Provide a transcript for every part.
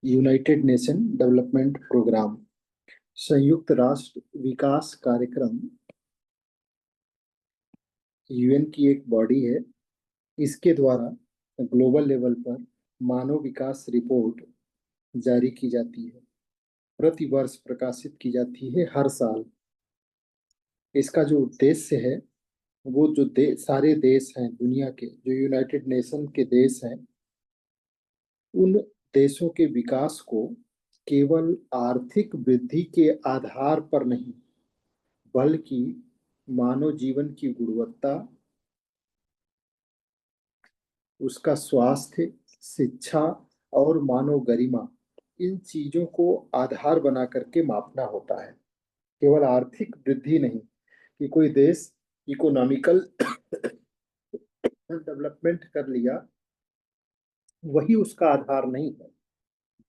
United nation development programme, संयुक्त राष्ट्र विकास कार्यक्रम, यूएन की एक बॉडी है। इसके द्वारा ग्लोबल लेवल पर मानव विकास रिपोर्ट जारी की जाती है, प्रति वर्ष प्रकाशित की जाती है हर साल। इसका जो उद्देश्य है वो जो सारे देश हैं दुनिया के, जो यूनाइटेड नेशन के देश हैं, उन देशों के विकास को केवल आर्थिक वृद्धि के आधार पर नहीं, बल्कि मानव जीवन की गुणवत्ता, उसका स्वास्थ्य, शिक्षा और मानव गरिमा, इन चीजों को आधार बना करके मापना होता है। केवल आर्थिक वृद्धि नहीं कि कोई देश इकोनॉमिकल डेवलपमेंट कर लिया, वही उसका आधार नहीं है,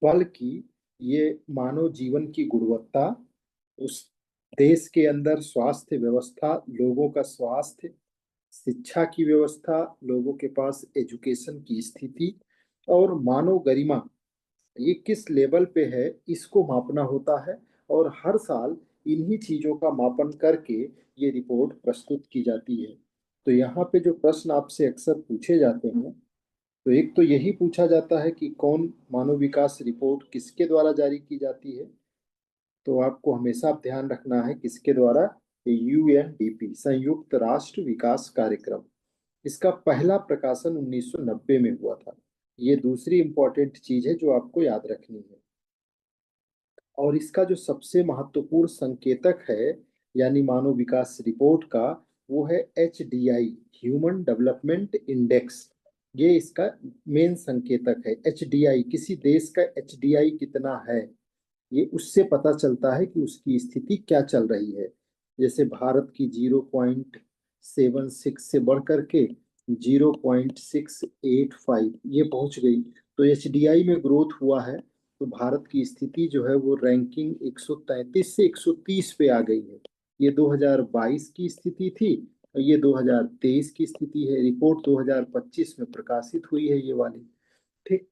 बल्कि ये मानव जीवन की गुणवत्ता, उस देश के अंदर स्वास्थ्य व्यवस्था, लोगों का स्वास्थ्य, शिक्षा की व्यवस्था, लोगों के पास एजुकेशन की स्थिति और मानव गरिमा, ये किस लेवल पे है, इसको मापना होता है। और हर साल इन्हीं चीजों का मापन करके ये रिपोर्ट प्रस्तुत की जाती है। तो यहाँ पे जो प्रश्न आपसे अक्सर पूछे जाते हैं, तो एक तो यही पूछा जाता है कि कौन मानव विकास रिपोर्ट किसके द्वारा जारी की जाती है। तो आपको हमेशा ध्यान रखना है किसके द्वारा, यूएनडीपी, संयुक्त राष्ट्र विकास कार्यक्रम। इसका पहला प्रकाशन 1990 में हुआ था। ये दूसरी इंपॉर्टेंट चीज है जो आपको याद रखनी है। और इसका जो सबसे महत्वपूर्ण संकेतक है, यानी मानव विकास रिपोर्ट का, वो है HDI, ह्यूमन डेवलपमेंट इंडेक्स। ये इसका मेन संकेतक है। HDI, किसी देश का HDI कितना है, ये उससे पता चलता है कि उसकी स्थिति क्या चल रही है। जैसे भारत की 0.76 से बढ़ करके 0.685 ये पहुंच गई, तो HDI में ग्रोथ हुआ है। तो भारत की स्थिति जो है वो रैंकिंग 133 से 130 पे आ गई है। ये 2022 की स्थिति थी और ये 2023 की स्थिति है। रिपोर्ट 2025 में प्रकाशित हुई है ये वाली। ठीक।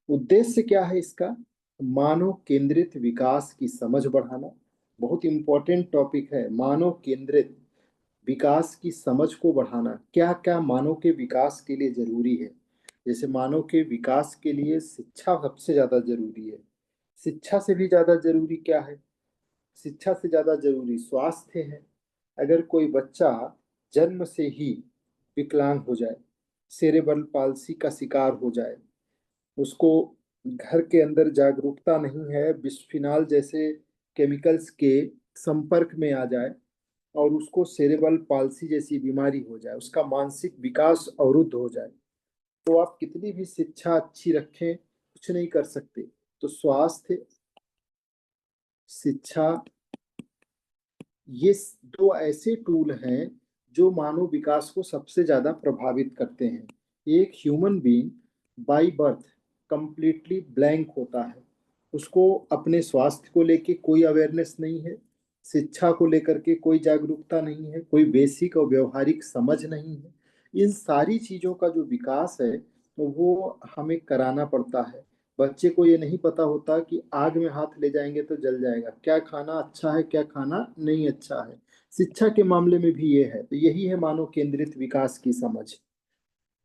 उद्देश्य क्या है इसका? मानव केंद्रित विकास की समझ बढ़ाना। बहुत इंपॉर्टेंट टॉपिक है, मानव केंद्रित विकास की समझ को बढ़ाना। क्या क्या मानव के विकास के लिए जरूरी है? जैसे मानव के विकास के लिए शिक्षा सबसे ज्यादा जरूरी है। शिक्षा से भी ज्यादा जरूरी क्या है? शिक्षा से ज्यादा जरूरी स्वास्थ्य है। अगर कोई बच्चा जन्म से ही विकलांग हो जाए, सेरेब्रल पाल्सी का शिकार हो जाए, उसको घर के अंदर जागरूकता नहीं है, बिस्फिनॉल जैसे केमिकल्स के संपर्क में आ जाए और उसको सेरेब्रल पाल्सी जैसी बीमारी हो जाए, उसका मानसिक विकास अवरुद्ध हो जाए, तो आप कितनी भी शिक्षा अच्छी रखें, कुछ नहीं कर सकते। तो स्वास्थ्य, शिक्षा, ये दो ऐसे टूल हैं जो मानव विकास को सबसे ज्यादा प्रभावित करते हैं। एक human being by birth completely blank होता है, उसको अपने स्वास्थ्य को लेके कोई अवेयरनेस नहीं है, शिक्षा को लेकर के कोई जागरूकता नहीं है, कोई बेसिक और व्यवहारिक समझ नहीं है। इन सारी चीजों का जो विकास है तो वो हमें कराना पड़ता है। बच्चे को ये नहीं पता होता कि आग में हाथ ले जाएंगे तो जल जाएगा, क्या खाना अच्छा है क्या खाना नहीं अच्छा है। शिक्षा के मामले में भी ये है। तो यही है मानव केंद्रित विकास की समझ।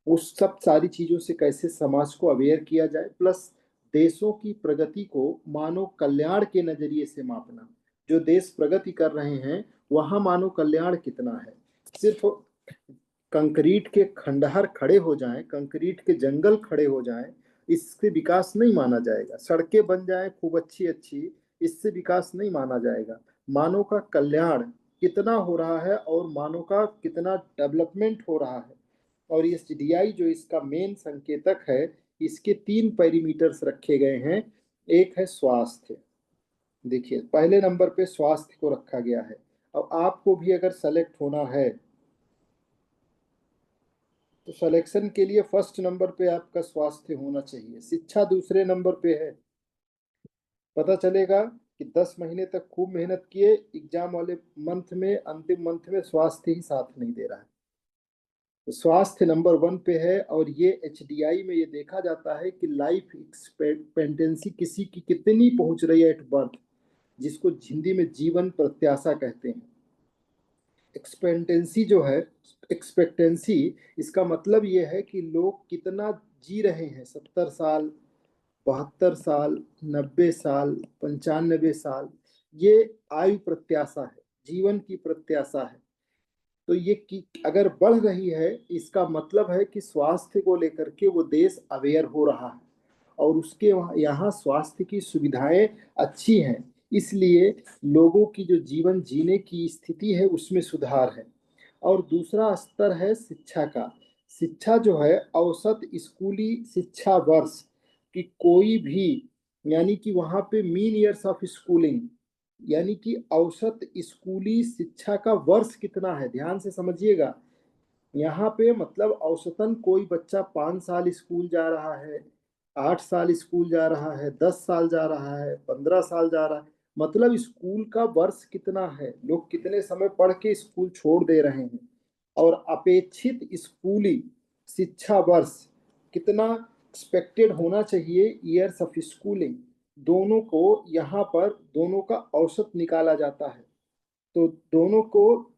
उस सब सारी चीजों से कैसे समाज को अवेयर किया जाए, प्लस देशों की प्रगति को मानव कल्याण के नजरिए से मापना। जो देश प्रगति कर रहे हैं वहां मानव कल्याण कितना है। सिर्फ कंक्रीट के खंडहर खड़े हो जाएं, कंक्रीट के जंगल खड़े हो जाएं, इससे विकास नहीं माना जाएगा। सड़कें बन जाएं खूब अच्छी अच्छी, इससे विकास नहीं माना जाएगा। मानव का कल्याण कितना हो रहा है और मानव का कितना डेवलपमेंट हो रहा है। और ये CDI जो इसका मेन संकेतक है, इसके 3 पैरामीटर्स रखे गए हैं। एक है स्वास्थ्य। देखिए पहले नंबर पे स्वास्थ्य को रखा गया है। अब आपको भी अगर सेलेक्ट होना है तो सिलेक्शन के लिए फर्स्ट नंबर पे आपका स्वास्थ्य होना चाहिए। शिक्षा दूसरे नंबर पे है। पता चलेगा कि 10 महीने तक खूब मेहनत किए, एग्जाम वाले मंथ में, अंतिम मंथ में स्वास्थ्य ही साथ नहीं दे रहा है। स्वास्थ्य नंबर 1 पे है। और ये एचडीआई में ये देखा जाता है कि लाइफ एक्सपेक्टेंसी किसी की कितनी पहुंच रही है एट बर्थ, जिसको हिंदी में जीवन प्रत्याशा कहते हैं। एक्सपेक्टेंसी जो है, एक्सपेक्टेंसी, इसका मतलब ये है कि लोग कितना जी रहे हैं, 70 साल, 72 साल, 90 साल, 95 साल, ये आयु प्रत्याशा है, जीवन की प्रत्याशा है। तो ये कि अगर बढ़ रही है, इसका मतलब है कि स्वास्थ्य को लेकर के वो देश अवेयर हो रहा है और उसके यहाँ स्वास्थ्य की सुविधाएं अच्छी हैं, इसलिए लोगों की जो जीवन जीने की स्थिति है उसमें सुधार है। और दूसरा स्तर है शिक्षा का। शिक्षा जो है, औसत स्कूली शिक्षा वर्ष की कोई भी, यानी कि वहाँ पे मीन ईयर्स ऑफ स्कूलिंग, यानी कि औसत स्कूली शिक्षा का वर्ष कितना है, ध्यान से समझिएगा। यहाँ पे मतलब औसतन कोई बच्चा 5 साल स्कूल जा रहा है, 8 साल स्कूल जा रहा है, 10 साल जा रहा है, 15 साल जा रहा है, मतलब स्कूल का वर्ष कितना है, लोग कितने समय पढ़ के स्कूल छोड़ दे रहे हैं। और अपेक्षित स्कूली शिक्षा वर्ष कितना एक्सपेक्टेड होना चाहिए, ईयर्स ऑफ स्कूलिंग, दोनों को यहाँ पर दोनों का औसत निकाला जाता है। तो दोनों को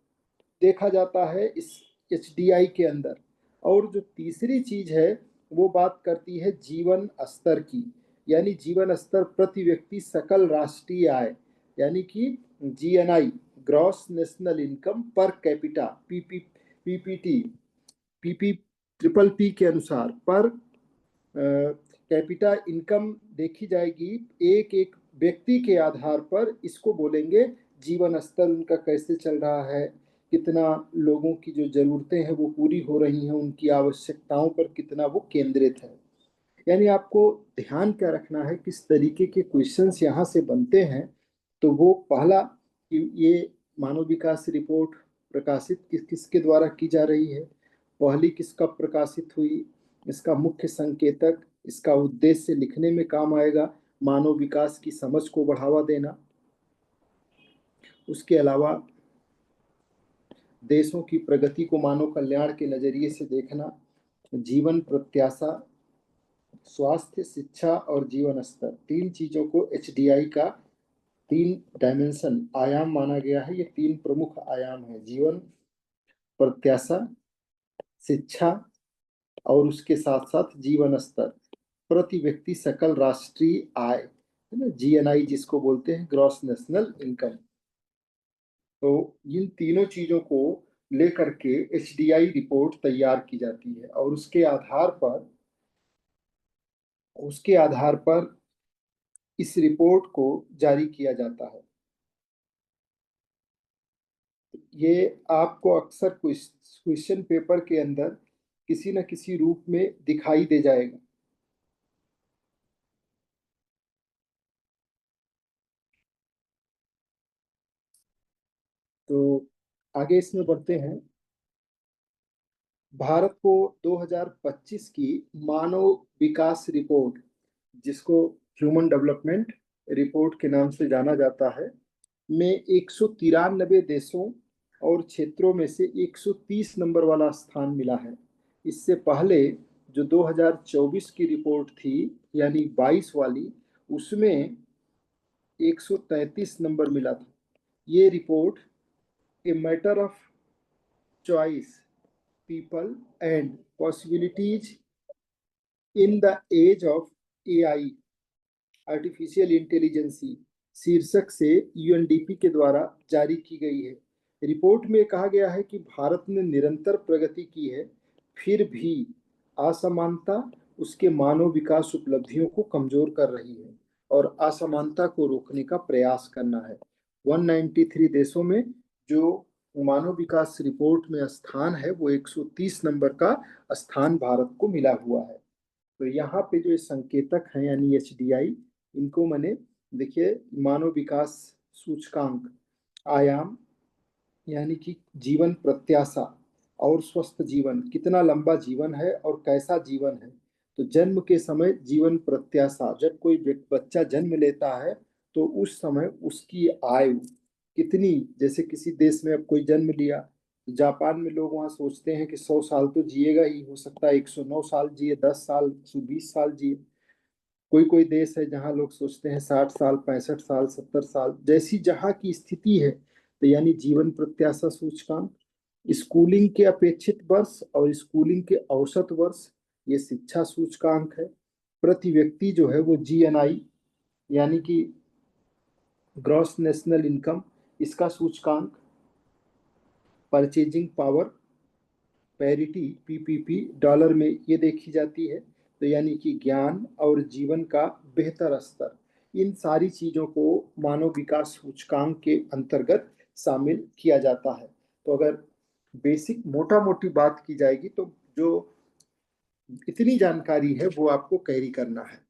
देखा जाता है इस एचडीआई के अंदर। और जो तीसरी चीज है, वो बात करती है जीवन स्तर की, यानी जीवन स्तर प्रति व्यक्ति सकल राष्ट्रीय आय, यानी कि GNI, gross national income per capita, PPT, PP triple P के अनुसार पर कैपिटा इनकम देखी जाएगी एक एक व्यक्ति के आधार पर। इसको बोलेंगे जीवन स्तर उनका कैसे चल रहा है, कितना लोगों की जो जरूरतें हैं वो पूरी हो रही हैं, उनकी आवश्यकताओं पर कितना वो केंद्रित है। यानी आपको ध्यान क्या रखना है, किस तरीके के क्वेश्चंस यहाँ से बनते हैं। तो वो पहला कि ये मानव विकास रिपोर्ट प्रकाशित किसके द्वारा की जा रही है, पहली किस कब प्रकाशित हुई, इसका मुख्य संकेतक, इसका उद्देश्य लिखने में काम आएगा, मानव विकास की समझ को बढ़ावा देना। उसके अलावा देशों की प्रगति को मानव कल्याण के नजरिए से देखना, जीवन प्रत्याशा, स्वास्थ्य, शिक्षा और जीवन स्तर, तीन चीजों को एचडीआई का 3 डायमेंशन आयाम माना गया है। ये 3 प्रमुख आयाम है, जीवन प्रत्याशा, शिक्षा और उसके साथ साथ जीवन स्तर, प्रति व्यक्ति सकल राष्ट्रीय आय, है ना, जीएनआई जिसको बोलते हैं, ग्रॉस नेशनल इनकम। तो इन तीनों चीजों को लेकर के एचडीआई रिपोर्ट तैयार की जाती है और उसके आधार पर इस रिपोर्ट को जारी किया जाता है। ये आपको अक्सर क्वेश्चन पेपर के अंदर किसी न किसी रूप में दिखाई दे जाएगा। तो आगे इसमें बढ़ते हैं। भारत को 2025 की मानव विकास रिपोर्ट, जिसको ह्यूमन डेवलपमेंट रिपोर्ट के नाम से जाना जाता है, में 193 देशों और क्षेत्रों में से 130 नंबर वाला स्थान मिला है। इससे पहले जो 2024 की रिपोर्ट थी, यानी 22 वाली, उसमें 133 नंबर मिला था। ये report a matter of choice, people and possibilities in the age of AI, artificial intelligence, शीर्षक से यूएनडीपी के द्वारा जारी की गई है। रिपोर्ट में कहा गया है कि भारत ने निरंतर प्रगति की है, फिर भी असमानता उसके मानव विकास उपलब्धियों को कमजोर कर रही है और असमानता को रोकने का प्रयास करना है। 193 देशों में जो मानव विकास रिपोर्ट में स्थान है, वो 130 नंबर का स्थान भारत को मिला हुआ है। तो यहाँ पे जो ये संकेतक हैं, यानी एचडीआई, इनको मैंने, देखिए, मानव विकास सूचकांक, आयाम, यानी कि जीवन प्रत्याशा और स्वस्थ जीवन, कितना लंबा जीवन है और कैसा जीवन है। तो जन्म के समय जीवन प्रत्याशा, जब कोई बच्चा जन्म लेता है तो उस समय उसकी आयु कितनी, जैसे किसी देश में अब कोई जन्म लिया, जापान में लोग वहाँ सोचते हैं कि 100 साल तो जिएगा ही, हो सकता है 109 साल जिए, 10 साल, 120 साल जिए। कोई कोई देश है जहाँ लोग सोचते हैं 60 साल, 65 साल, 70 साल, जैसी जहाँ की स्थिति है। तो यानी जीवन प्रत्याशा सूचकांक, स्कूलिंग के अपेक्षित वर्ष और स्कूलिंग के औसत वर्ष, ये शिक्षा सूचकांक है। प्रति व्यक्ति जो है वो जीएनआई, यानी कि ग्रॉस नेशनल इनकम, इसका सूचकांक। Purchasing power parity PPP dollar में ये देखी जाती है। तो यानी कि ज्ञान और जीवन का बेहतर स्तर, इन सारी चीजों को मानव विकास सूचकांक के अंतर्गत शामिल किया जाता है। तो अगर बेसिक मोटा मोटी बात की जाएगी तो जो इतनी जानकारी है वो आपको कैरी करना है।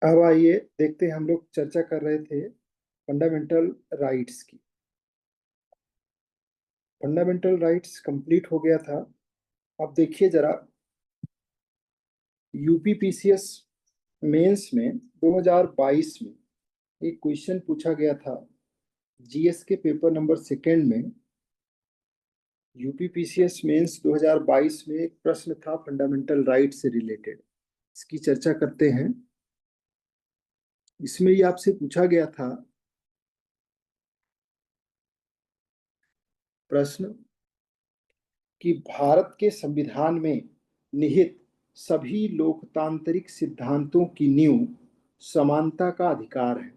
अब आइए देखते हैं, हम लोग चर्चा कर रहे थे फंडामेंटल राइट्स की। फंडामेंटल राइट्स कंप्लीट हो गया था। अब देखिए जरा, यूपीपीसीएस मेंस में 2022 में एक क्वेश्चन पूछा गया था। जीएस के पेपर नंबर सेकंड में यूपीपीसीएस मेंस 2022 में एक प्रश्न था फंडामेंटल राइट से रिलेटेड। इसकी चर्चा करते हैं। इसमें ये आपसे पूछा गया था प्रश्न कि भारत के संविधान में निहित सभी लोकतांत्रिक सिद्धांतों की नींव समानता का अधिकार है।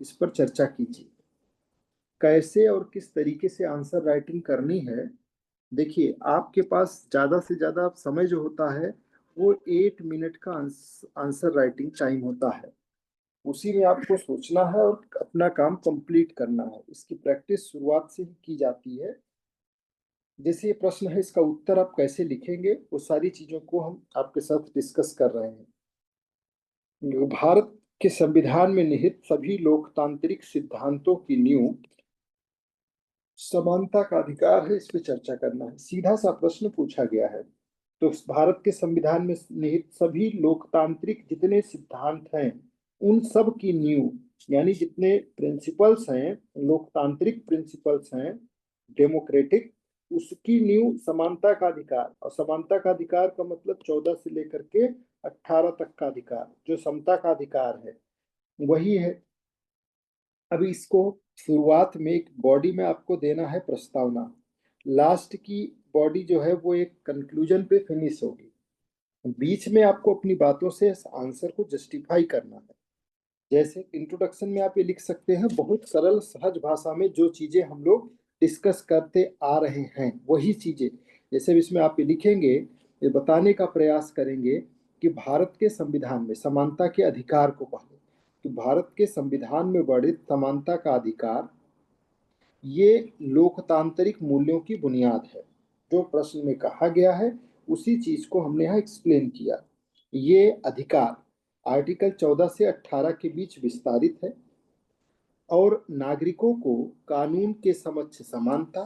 इस पर चर्चा कीजिए। कैसे और किस तरीके से आंसर राइटिंग करनी है। देखिए, आपके पास ज्यादा से ज्यादा समय जो होता है वो 8 मिनट का आंसर राइटिंग टाइम होता है। उसी में आपको सोचना है और अपना काम कंप्लीट करना है। इसकी प्रैक्टिस शुरुआत से ही की जाती है। जैसे ये प्रश्न है, इसका उत्तर आप कैसे लिखेंगे, वो सारी चीजों को हम आपके साथ डिस्कस कर रहे हैं। भारत के संविधान में निहित सभी लोकतांत्रिक सिद्धांतों की नींव समानता का अधिकार है। इस पे चर्चा करना है। सीधा सा प्रश्न पूछा गया है। तो भारत के संविधान में निहित सभी लोकतांत्रिक जितने सिद्धांत हैं, उन सब की नींव, यानी जितने प्रिंसिपल्स हैं, लोकतांत्रिक प्रिंसिपल्स हैं, डेमोक्रेटिक, उसकी नींव समानता का अधिकार। और समानता का अधिकार का मतलब 14 से लेकर के 18 तक का अधिकार, जो समता का अधिकार है, वही है। अभी इसको शुरुआत में एक बॉडी में आपको देना है प्रस्तावना। लास्ट की बॉडी जो है वो एक कंक्लूजन पे फिनिश होगी। बीच में आपको अपनी बातों से आंसर को जस्टिफाई करना है। जैसे इंट्रोडक्शन में आप ये लिख सकते हैं, बहुत सरल सहज भाषा में जो चीजें हम लोग डिस्कस करते आ रहे हैं वही चीजें। जैसे इसमें आप ये लिखेंगे, ये बताने का प्रयास करेंगे कि भारत के संविधान में समानता के अधिकार को पहले, कि भारत के संविधान में वर्णित समानता का अधिकार ये लोकतांत्रिक मूल्यों की बुनियाद है। जो प्रश्न में कहा गया है उसी चीज को हमने यहाँ एक्सप्लेन किया। ये अधिकार आर्टिकल 14 से 18 के बीच विस्तारित है और नागरिकों को कानून के समक्ष समानता।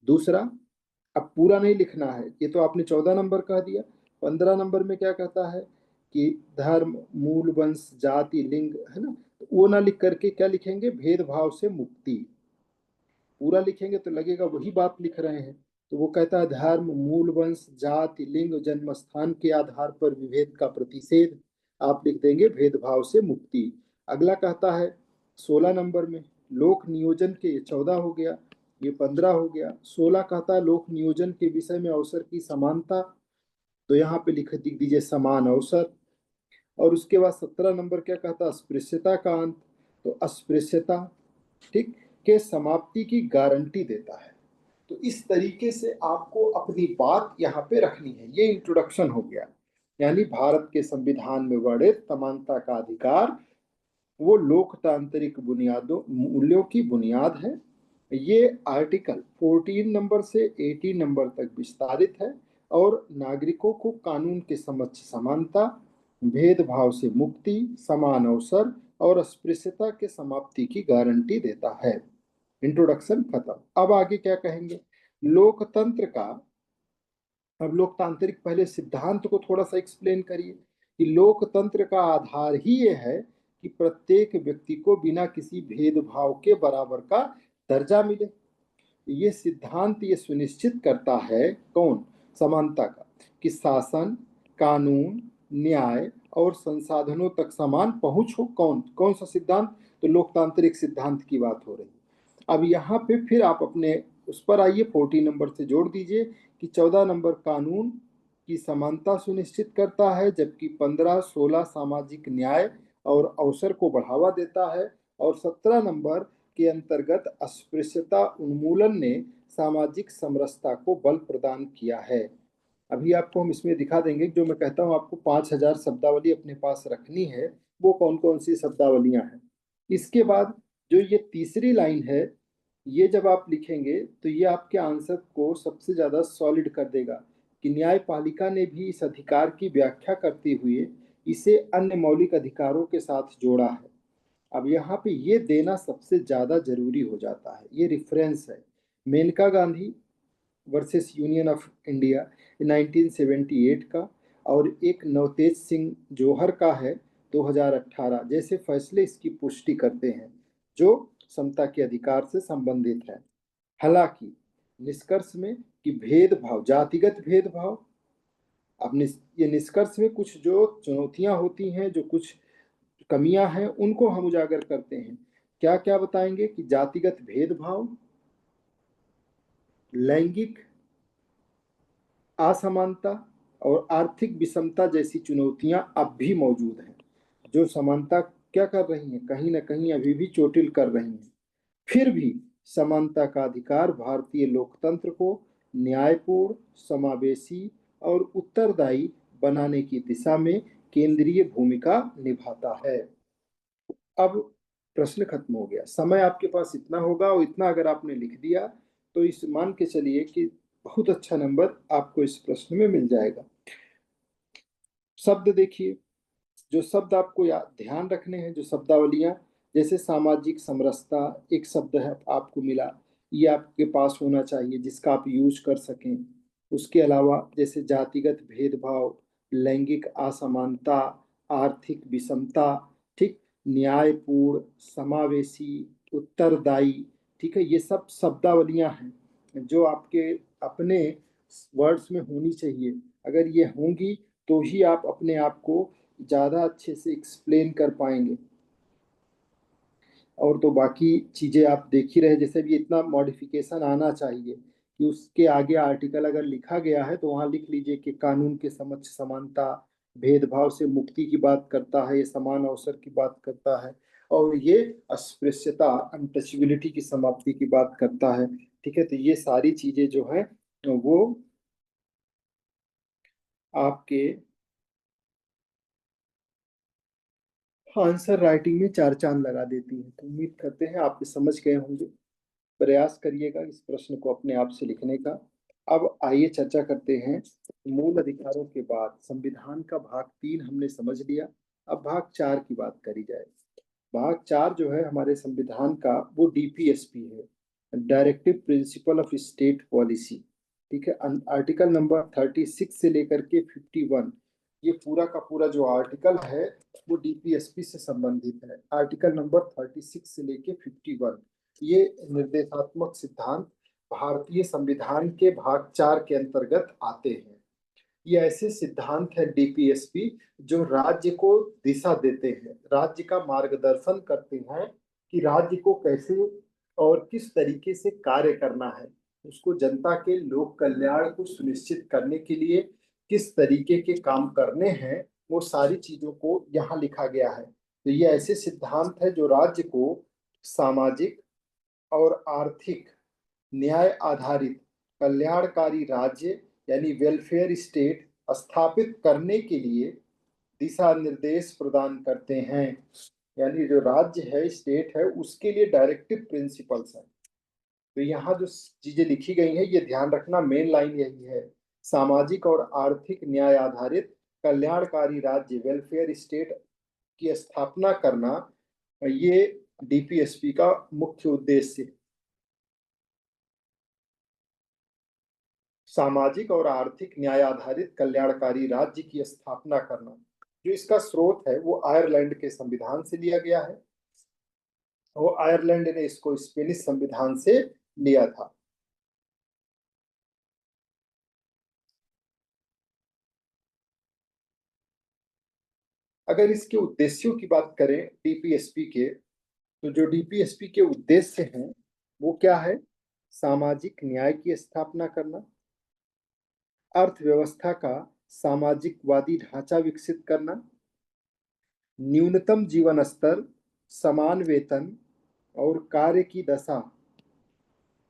दूसरा, अब पूरा नहीं लिखना है, ये तो आपने 14 नंबर कह दिया। 15 नंबर में क्या कहता है कि धर्म, मूल, वंश, जाति, लिंग, है ना, तो वो ना लिख करके क्या लिखेंगे, भेदभाव से मुक्ति। पूरा लिखेंगे तो लगेगा वही बात लिख रहे हैं। तो वो कहता है धर्म, मूल, वंश, जाति, लिंग, जन्म स्थान के आधार पर विभेद का प्रतिषेध। आप लिख देंगे भेदभाव से मुक्ति। अगला कहता है 16 नंबर में लोक नियोजन के, ये 14 हो गया, ये 15 हो गया। 16 कहता है लोक नियोजन के विषय में अवसर की समानता। तो यहाँ पे लिख दीजिए समान अवसर। और उसके बाद 17 नंबर क्या कहता है, अस्पृश्यता का अंत। तो अस्पृश्यता, ठीक, के समाप्ति की गारंटी देता है। तो इस तरीके से आपको अपनी बात यहाँ पे रखनी है। ये इंट्रोडक्शन हो गया। यानी भारत के संविधान में वर्णित समानता का अधिकार वो लोकतांत्रिक बुनियादों मूल्यों की बुनियाद है। ये आर्टिकल 14 नंबर से 18 नंबर तक विस्तारित है और नागरिकों को कानून के समक्ष समानता, भेदभाव से मुक्ति, समान अवसर और अस्पृश्यता के समाप्ति की गारंटी देता है। इंट्रोडक्शन खत्म। अब आगे क्या कहेंगे, लोकतंत्र का। अब लोकतांत्रिक पहले सिद्धांत को थोड़ा सा एक्सप्लेन करिए कि लोकतंत्र का आधार ही ये है कि प्रत्येक व्यक्ति को बिना किसी भेदभाव के बराबर का दर्जा मिले। ये सिद्धांत ये सुनिश्चित करता है कौन, समानता का, कि शासन, कानून, न्याय और संसाधनों तक समान पहुंच हो। कौन कौन सा सिद्धांत, तो लोकतांत्रिक सिद्धांत की बात हो रही है। अब यहाँ पे फिर आप अपने उस पर आइए, 14 नंबर से जोड़ दीजिए कि 14 नंबर कानून की समानता सुनिश्चित करता है, जबकि 15-16 सामाजिक न्याय और अवसर को बढ़ावा देता है, और 17 नंबर के अंतर्गत अस्पृश्यता उन्मूलन ने सामाजिक समरसता को बल प्रदान किया है। अभी आपको हम इसमें दिखा देंगे, जो मैं कहता हूँ आपको 5000 शब्दावली अपने पास रखनी है, वो कौन कौन सी शब्दावलियां हैं। इसके बाद जो ये तीसरी लाइन है, ये जब आप लिखेंगे तो ये आपके आंसर को सबसे ज्यादा सॉलिड कर देगा कि न्यायपालिका ने भी इस अधिकार की व्याख्या करते हुए इसे अन्य मौलिक अधिकारों के साथ जोड़ा है। अब यहाँ पे ये देना सबसे ज्यादा जरूरी हो जाता है, ये रेफरेंस है Menaka Gandhi versus Union of India 1978 का, और एक नवतेज सिंह जोहर का है 2018, जैसे फैसले इसकी पुष्टि करते हैं जो समता के अधिकार से संबंधित है। हालांकि निष्कर्ष में कि भेदभाव, जातिगत भेदभाव, अब ये निष्कर्ष में कुछ जो चुनौतियां होती हैं, जो कुछ कमियां हैं, उनको हम उजागर करते हैं। क्या क्या बताएंगे कि जातिगत भेदभाव, लैंगिक असमानता और आर्थिक विषमता जैसी चुनौतियां अब भी मौजूद हैं, जो समानता क्या कर रही हैं, कहीं ना कहीं अभी भी चोटिल कर रही हैं। फिर भी समानता का अधिकार भारतीय लोकतंत्र को न्यायपूर्ण, समावेशी और उत्तरदायी बनाने की दिशा में केंद्रीय भूमिका निभाता है। अब प्रश्न खत्म हो गया, समय आपके पास इतना होगा, और इतना अगर आपने लिख दिया तो इस मान के चलिए कि बहुत अच्छा नंबर आपको इस प्रश्न में मिल जाएगा। शब्द देखिए, जो शब्द आपको ध्यान रखने हैं, जो शब्दावलियां, जैसे सामाजिक समरसता एक शब्द है आपको मिला, ये आपके पास होना चाहिए जिसका आप यूज कर सकें। उसके अलावा जैसे जातिगत भेदभाव, लैंगिक असमानता, आर्थिक विषमता, ठीक, न्यायपूर्ण, समावेशी, उत्तरदायी, ठीक है, ये सब शब्दावलियां हैं जो आपके अपने वर्ड्स में होनी चाहिए। अगर ये होंगी तो ही आप अपने आप को ज़्यादा अच्छे से एक्सप्लेन कर पाएंगे। और तो बाकी चीज़ें आप देख ही रहे, जैसे भी इतना मॉडिफिकेशन आना चाहिए कि उसके आगे आर्टिकल अगर लिखा गया है तो वहाँ लिख लीजिए कि कानून के समक्ष समानता, भेदभाव से मुक्ति की बात करता है, ये समान अवसर की बात करता है, और ये अस्पृश्यता, अनटचेबिलिटी की समाप्ति की बात करता है। ठीक है, तो ये सारी चीज़ें जो है वो आपके आंसर राइटिंग में चार चांद लगा देती है। तो उम्मीद करते हैं आप समझ गए होंगे। प्रयास करिएगा इस प्रश्न को अपने आप से लिखने का। अब आइए चर्चा करते हैं मूल अधिकारों के बाद। संविधान का भाग 3 हमने समझ लिया, अब भाग 4 की बात करी जाए। भाग 4 जो है हमारे संविधान का, वो डीपीएसपी है, directive principle of state policy. ठीक है, आर्टिकल नंबर 36 से लेकर के 51, ये पूरा का पूरा जो आर्टिकल है वो डीपीएसपी से संबंधित है। आर्टिकल नंबर 36 से लेके 51, ये निर्देशात्मक सिद्धांत भारतीय संविधान के भाग 4 के अंतर्गत आते हैं। ये ऐसे सिद्धांत है डीपीएसपी जो राज्य को दिशा देते हैं, राज्य का मार्गदर्शन करते हैं कि राज्य को कैसे और किस तरीके से कार्य करना है, उसको जनता के लोक कल्याण को सुनिश्चित करने के लिए किस तरीके के काम करने हैं, वो सारी चीजों को यहाँ लिखा गया है। तो ये ऐसे सिद्धांत है जो राज्य को सामाजिक और आर्थिक न्याय आधारित कल्याणकारी राज्य यानी वेलफेयर स्टेट स्थापित करने के लिए दिशा निर्देश प्रदान करते हैं। यानी जो राज्य है, स्टेट है, उसके लिए डायरेक्टिव प्रिंसिपल्स हैं। तो यहाँ जो चीजें लिखी गई हैं ये ध्यान रखना, मेन लाइन यही है, सामाजिक और आर्थिक न्याय आधारित कल्याणकारी राज्य वेलफेयर स्टेट की स्थापना करना, ये डीपीएसपी का मुख्य उद्देश्य सामाजिक और आर्थिक न्याय आधारित कल्याणकारी राज्य की स्थापना करना। जो इसका स्रोत है वो आयरलैंड के संविधान से लिया गया है। वो आयरलैंड ने इसको स्पेनिश संविधान से लिया था। अगर इसके उद्देश्यों की बात करें डीपीएसपी के, तो जो डीपीएसपी के उद्देश्य हैं वो क्या है? सामाजिक न्याय की स्थापना करना, अर्थव्यवस्था का सामाजिकवादी ढांचा विकसित करना, न्यूनतम जीवन स्तर, समान वेतन और कार्य की दशा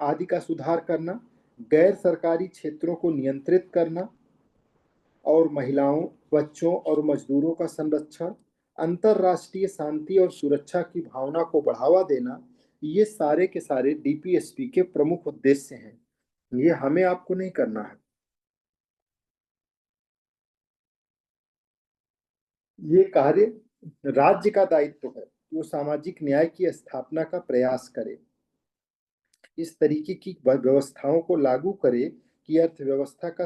आदि का सुधार करना, गैर सरकारी क्षेत्रों को नियंत्रित करना और महिलाओं, बच्चों और मजदूरों का संरक्षण, अंतरराष्ट्रीय शांति और सुरक्षा की भावना को बढ़ावा देना, ये सारे के सारे डीपीएसपी के प्रमुख उद्देश्य हैं। ये हमें आपको नहीं करना है। ये कार्य राज्य का दायित्व है कि वो सामाजिक न्याय की स्थापना का प्रयास करे, इस तरीके की व्यवस्थाओं को लागू करे कि अर्थव्यवस्था का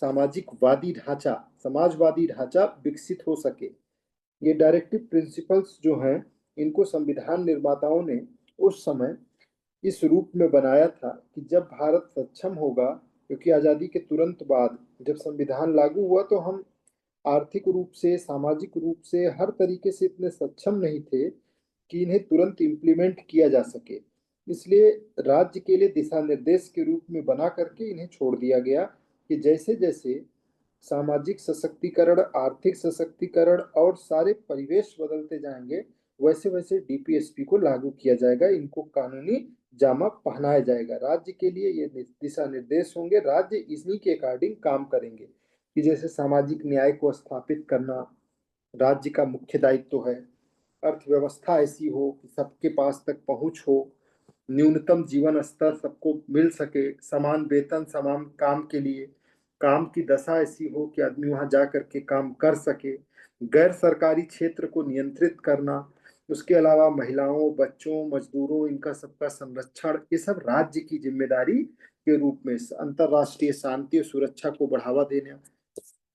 सामाजिकवादी ढांचा, समाजवादी ढांचा विकसित हो सके। ये डायरेक्टिव प्रिंसिपल्स जो हैं, इनको संविधान निर्माताओं ने उस समय इस रूप में बनाया था कि जब भारत सक्षम होगा, क्योंकि आज़ादी के तुरंत बाद जब संविधान लागू हुआ तो हम आर्थिक रूप से, सामाजिक रूप से, हर तरीके से इतने सक्षम नहीं थे कि इन्हें तुरंत इम्प्लीमेंट किया जा सके। इसलिए राज्य के लिए दिशा निर्देश के रूप में बना करके इन्हें छोड़ दिया गया कि जैसे जैसे सामाजिक सशक्तिकरण, आर्थिक सशक्तिकरण और सारे परिवेश बदलते जाएंगे, वैसे वैसे डीपीएसपी को लागू किया जाएगा, इनको कानूनी जामा पहनाया जाएगा। राज्य के लिए ये दिशा निर्देश होंगे, राज्य इन्हीं के अकॉर्डिंग काम करेंगे कि जैसे सामाजिक न्याय को स्थापित करना राज्य का मुख्य दायित्व है, अर्थव्यवस्था ऐसी हो कि सबके पास तक पहुंच हो, न्यूनतम जीवन स्तर सबको मिल सके, समान वेतन समान काम के लिए, काम की दशा ऐसी हो कि आदमी वहां जा करके काम कर सके, गैर सरकारी क्षेत्र को नियंत्रित करना, उसके अलावा महिलाओं, बच्चों, मजदूरों, इनका सबका संरक्षण, ये सब राज्य की जिम्मेदारी के रूप में अंतरराष्ट्रीय शांति और सुरक्षा को बढ़ावा देना।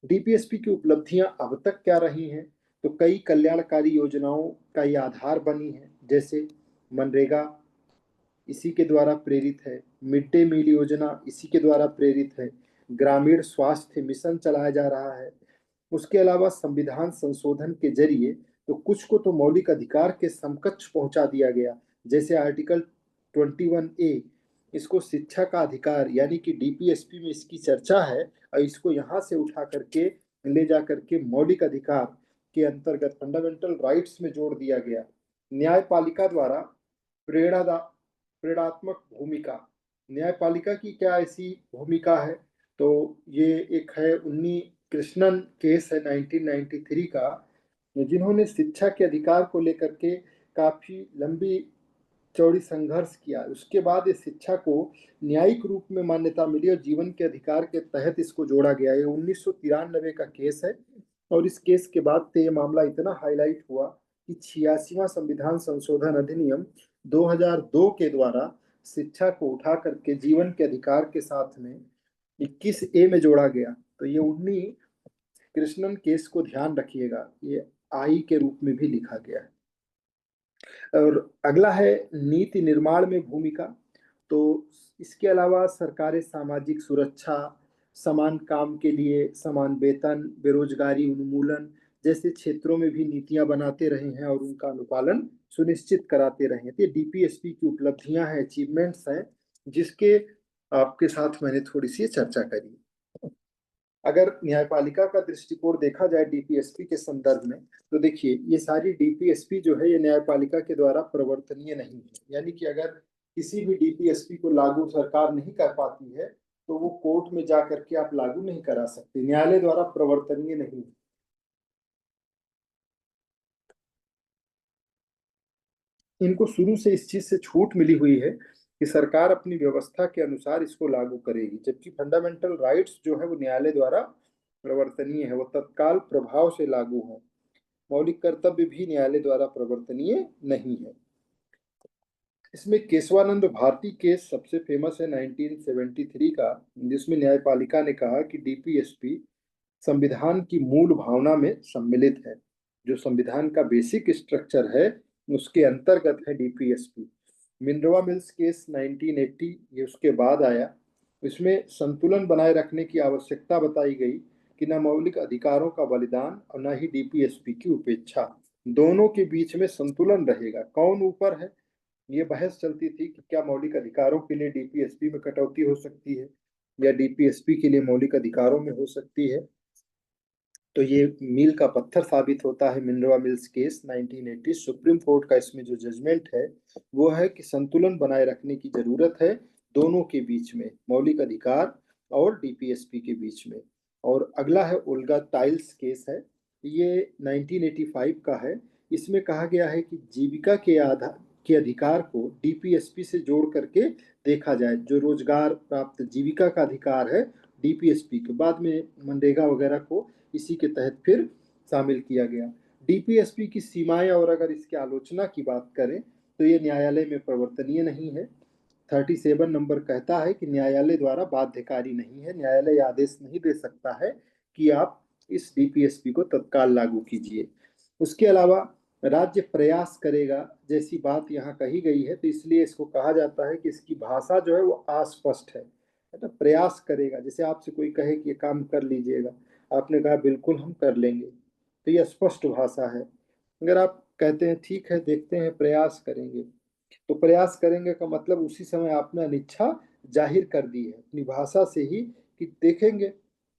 डीपीएसपी की उपलब्धियां अब तक क्या रही हैं? तो कई कल्याणकारी योजनाओं का ये आधार बनी है, जैसे मनरेगा इसी के द्वारा प्रेरित है, मिड डे मील योजना इसी के द्वारा प्रेरित है, ग्रामीण स्वास्थ्य मिशन चलाया जा रहा है। उसके अलावा संविधान संशोधन के जरिए तो कुछ को तो मौलिक अधिकार के समकक्ष पहुंचा दिया गया, जैसे आर्टिकल 21A, इसको शिक्षा का अधिकार, यानी कि डीपीएसपी में इसकी चर्चा है और इसको यहाँ से उठा करके ले जा करके मौलिक अधिकार के अंतर्गत फंडामेंटल राइट्स में जोड़ दिया गया। न्यायपालिका द्वारा प्रेरणा प्रेरणात्मक भूमिका, न्यायपालिका की क्या ऐसी भूमिका है? तो ये एक है उन्नी कृष्णन केस है 1993 का, जिन्होंने शिक्षा के अधिकार को लेकर के काफी लंबी चौड़ी संघर्ष किया। उसके बाद इस शिक्षा को न्यायिक रूप में मान्यता मिली और जीवन के अधिकार के तहत इसको जोड़ा गया। ये 1993 का केस है और इस केस के बाद से ये मामला इतना हाईलाइट हुआ कि 86वां संविधान संशोधन अधिनियम 2002 के द्वारा शिक्षा को उठा करके जीवन के अधिकार के साथ में 21A में जोड़ा गया। तो ये उन्नी कृष्णन केस को ध्यान रखिएगा, ये आई के रूप में भी लिखा गया है। और अगला है नीति निर्माण में भूमिका। तो इसके अलावा सरकारें सामाजिक सुरक्षा, समान काम के लिए समान वेतन, बेरोजगारी उन्मूलन जैसे क्षेत्रों में भी नीतियां बनाते रहे हैं और उनका अनुपालन सुनिश्चित कराते रहे हैं। तो ये डीपीएसपी की उपलब्धियां हैं, अचीवमेंट्स हैं, जिसके आपके साथ मैंने थोड़ी सी चर्चा करी। अगर न्यायपालिका का दृष्टिकोण देखा जाए डीपीएसपी के संदर्भ में, तो देखिए ये सारी डीपीएसपी जो है ये न्यायपालिका के द्वारा प्रवर्तनीय नहीं है, यानी कि अगर किसी भी डीपीएसपी को लागू सरकार नहीं कर पाती है तो वो कोर्ट में जा करके आप लागू नहीं करा सकते, न्यायालय द्वारा प्रवर्तनीय नहीं है। इनको शुरू से इस चीज से छूट मिली हुई है कि सरकार अपनी व्यवस्था के अनुसार इसको लागू करेगी, जबकि फंडामेंटल राइट्स जो है वो न्यायालय द्वारा प्रवर्तनीय है, वो तत्काल प्रभाव से लागू है। मौलिक कर्तव्य भी न्यायालय द्वारा प्रवर्तनीय नहीं है। इसमें केशवानंद भारती केस सबसे फेमस है 1973 का, जिसमें न्यायपालिका ने कहा कि डीपीएसपी संविधान की मूल भावना में सम्मिलित है। जो संविधान का बेसिक स्ट्रक्चर है उसके अंतर्गत है डीपीएसपी। मिनर्वा मिल्स केस 1980 ये उसके बाद आया। इसमें संतुलन बनाए रखने की आवश्यकता बताई गई कि न मौलिक अधिकारों का बलिदान और न ही डीपीएसपी की उपेक्षा, दोनों के बीच में संतुलन रहेगा। कौन ऊपर है, ये बहस चलती थी कि क्या मौलिक अधिकारों के लिए डीपीएसपी में कटौती हो सकती है या डीपीएसपी के लिए मौलिक अधिकारों में हो सकती है। तो ये मील का पत्थर साबित होता है Minerva mills case 1980। Supreme court का इसमें जो जजमेंट है वो है कि संतुलन बनाए रखने की जरूरत है दोनों के बीच में, मौलिक अधिकार और डीपीएसपी के बीच में। और अगला है ओल्गा टाइल्स केस है, ये 1985 का है। इसमें कहा गया है कि जीविका के आधार के अधिकार को डीपीएसपी से जोड़ करके देखा जाए। जो रोजगार प्राप्त जीविका का अधिकार है डीपीएसपी के, बाद में मनरेगा वगैरह को इसी के तहत फिर शामिल किया गया। डीपीएसपी की सीमाएं और अगर इसकी आलोचना की बात करें तो ये न्यायालय में प्रवर्तनीय नहीं है। 37 नंबर कहता है कि न्यायालय द्वारा बाध्यकारी नहीं है, न्यायालय आदेश नहीं दे सकता है कि आप इस डीपीएसपी को तत्काल लागू कीजिए। उसके अलावा राज्य प्रयास करेगा जैसी बात यहाँ कही गई है, तो इसलिए इसको कहा जाता है कि इसकी भाषा जो है वो अस्पष्ट है ना। प्रयास करेगा, जैसे आपसे कोई कहे कि ये काम कर लीजिएगा, आपने कहा बिल्कुल हम कर लेंगे, तो ये स्पष्ट भाषा है। अगर आप कहते हैं ठीक है देखते हैं प्रयास करेंगे, तो प्रयास करेंगे का मतलब उसी समय आपने अनिच्छा जाहिर कर दी है अपनी भाषा से ही कि देखेंगे,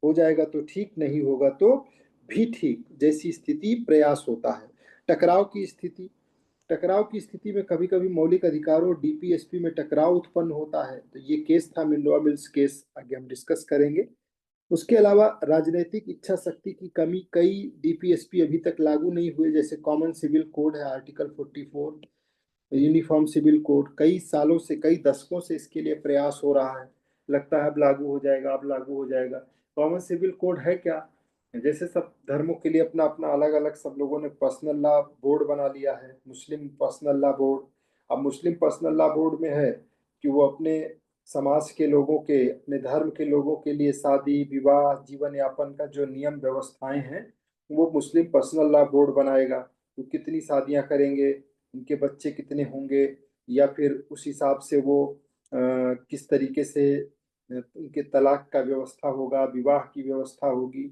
हो जाएगा तो ठीक, नहीं होगा तो भी ठीक, जैसी स्थिति प्रयास होता है। टकराव की स्थिति, टकराव की स्थिति में कभी कभी मौलिक अधिकारों और डीपीएसपी में टकराव उत्पन्न होता है, तो ये केस था मिनर्वा मिल्स केस, आगे हम डिस्कस करेंगे। उसके अलावा राजनीतिक इच्छा शक्ति की कमी, कई डीपीएसपी अभी तक लागू नहीं हुए, जैसे कॉमन सिविल कोड है आर्टिकल 44, यूनिफॉर्म सिविल कोड, कई सालों से कई दशकों से इसके लिए प्रयास हो रहा है, लगता है अब लागू हो जाएगा अब लागू हो जाएगा। कॉमन सिविल कोड है क्या, जैसे सब धर्मों के लिए अपना अपना अलग अलग सब लोगों ने पर्सनल लॉ बोर्ड बना लिया है, मुस्लिम पर्सनल लॉ बोर्ड। अब मुस्लिम पर्सनल लॉ बोर्ड में है कि वो अपने समाज के लोगों के, अपने धर्म के लोगों के लिए शादी विवाह जीवन यापन का जो नियम व्यवस्थाएं हैं वो मुस्लिम पर्सनल लॉ बोर्ड बनाएगा। वो कितनी शादियां करेंगे, उनके बच्चे कितने होंगे, या फिर उस हिसाब से वो किस तरीके से उनके तलाक का व्यवस्था होगा, विवाह की व्यवस्था होगी।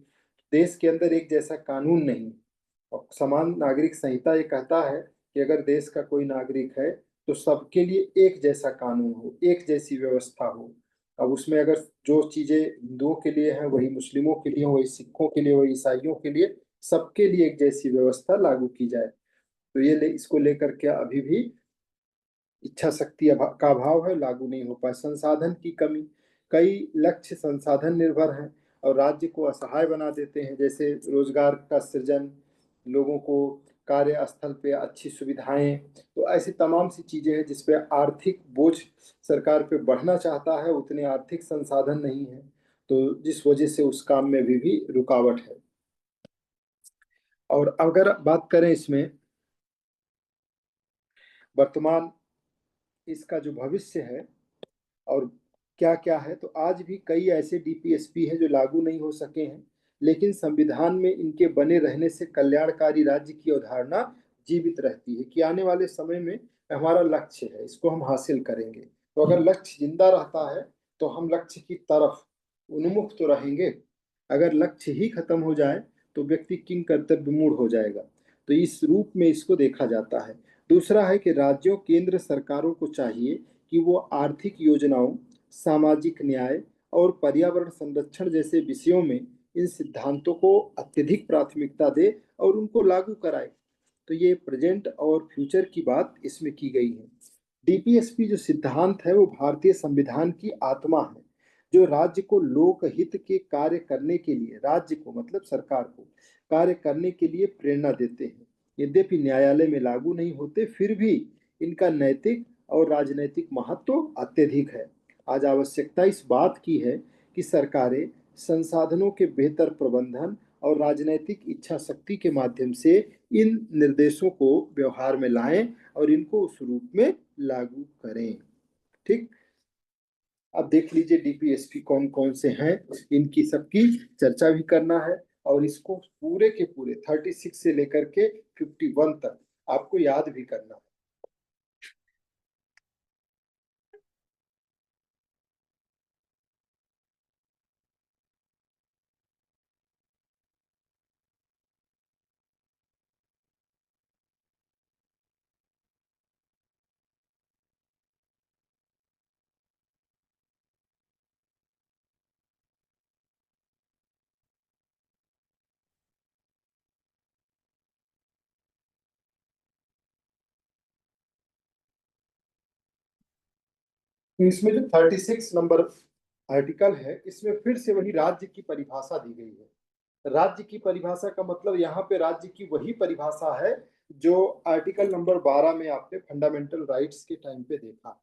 देश के अंदर एक जैसा कानून नहीं। और समान नागरिक संहिता ये कहता है कि अगर देश का कोई नागरिक है तो सबके लिए एक जैसा कानून हो, एक जैसी व्यवस्था हो। अब उसमें अगर जो चीजें हिंदुओं के लिए हैं वही मुस्लिमों के लिए, वही सिखों के लिए, वही ईसाइयों के लिए, सबके लिए एक जैसी व्यवस्था लागू की जाए। तो इसको लेकर के अभी भी इच्छा शक्ति का अभाव है, लागू नहीं हो पाए। संसाधन की कमी, कई लक्ष्य संसाधन निर्भर हैं और राज्य को असहाय बना देते हैं, जैसे रोजगार का सृजन, लोगों को कार्यस्थल पे अच्छी सुविधाएं, तो ऐसी तमाम सी चीजें हैं जिसपे आर्थिक बोझ सरकार पे बढ़ना चाहता है, उतने आर्थिक संसाधन नहीं है, तो जिस वजह से उस काम में भी रुकावट है। और अगर बात करें इसमें वर्तमान इसका जो भविष्य है और क्या क्या है, तो आज भी कई ऐसे डीपीएसपी हैं जो लागू नहीं हो सके हैं, लेकिन संविधान में इनके बने रहने से कल्याणकारी राज्य की अवधारणा जीवित रहती है कि आने वाले समय में हमारा लक्ष्य है, इसको हम हासिल करेंगे। तो अगर लक्ष्य जिंदा रहता है तो हम लक्ष्य की तरफ उन्मुख तो रहेंगे। अगर लक्ष्य ही खत्म हो जाए तो व्यक्ति किंग कर्तव्य मूढ़ हो जाएगा। तो इस रूप में इसको देखा जाता है। दूसरा है कि राज्यों केंद्र सरकारों को चाहिए कि वो आर्थिक योजनाओं, सामाजिक न्याय और पर्यावरण संरक्षण जैसे विषयों में इन सिद्धांतों को अत्यधिक प्राथमिकता दे और उनको लागू कराए। तो ये प्रेजेंट और फ्यूचर की बात इसमें की गई है। डीपीएसपी जो सिद्धांत है वो भारतीय संविधान की आत्मा है, जो राज्य को लोकहित के कार्य करने के लिए, राज्य को मतलब सरकार को कार्य करने के लिए प्रेरणा देते हैं। यद्यपि न्यायालय में लागू नहीं होते फिर भी इनका नैतिक और राजनैतिक महत्व अत्यधिक है। आज आवश्यकता इस बात की है कि सरकारें संसाधनों के बेहतर प्रबंधन और राजनीतिक इच्छा शक्ति के माध्यम से इन निर्देशों को व्यवहार में लाएं और इनको उस रूप में लागू करें। ठीक, अब देख लीजिए डीपीएसपी कौन कौन से हैं, इनकी सबकी चर्चा भी करना है और इसको पूरे के पूरे 36 से लेकर के 51 तक आपको याद भी करना है। तो इसमें जो 36 नंबर आर्टिकल है, इसमें फिर से वही राज्य की परिभाषा दी गई है। राज्य की परिभाषा का मतलब यहाँ पे राज्य की वही परिभाषा है जो आर्टिकल नंबर 12 में आपने फंडामेंटल राइट्स के टाइम पे देखा।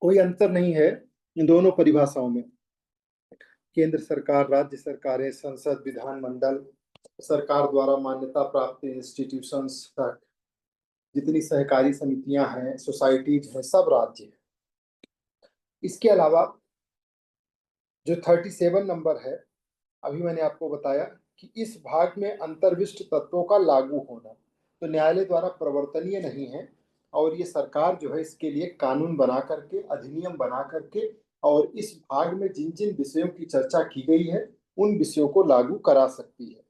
कोई अंतर नहीं है इन दोनों परिभाषाओं में। केंद्र सरकार, राज्य सरकारें, संसद, विधानमंडल, सरकार द्वारा मान्यता प्राप्त इंस्टीट्यूशंस तक जितनी सहकारी समितियां हैं, सोसाइटीज हैं, सब राज्य है। इसके अलावा जो 37 नंबर है, अभी मैंने आपको बताया कि इस भाग में अंतर्विष्ट तत्वों का लागू होना तो न्यायालय द्वारा प्रवर्तनीय नहीं है और ये सरकार जो है इसके लिए कानून बना करके, अधिनियम बना करके और इस भाग में जिन जिन विषयों की चर्चा की गई है उन विषयों को लागू करा सकती है।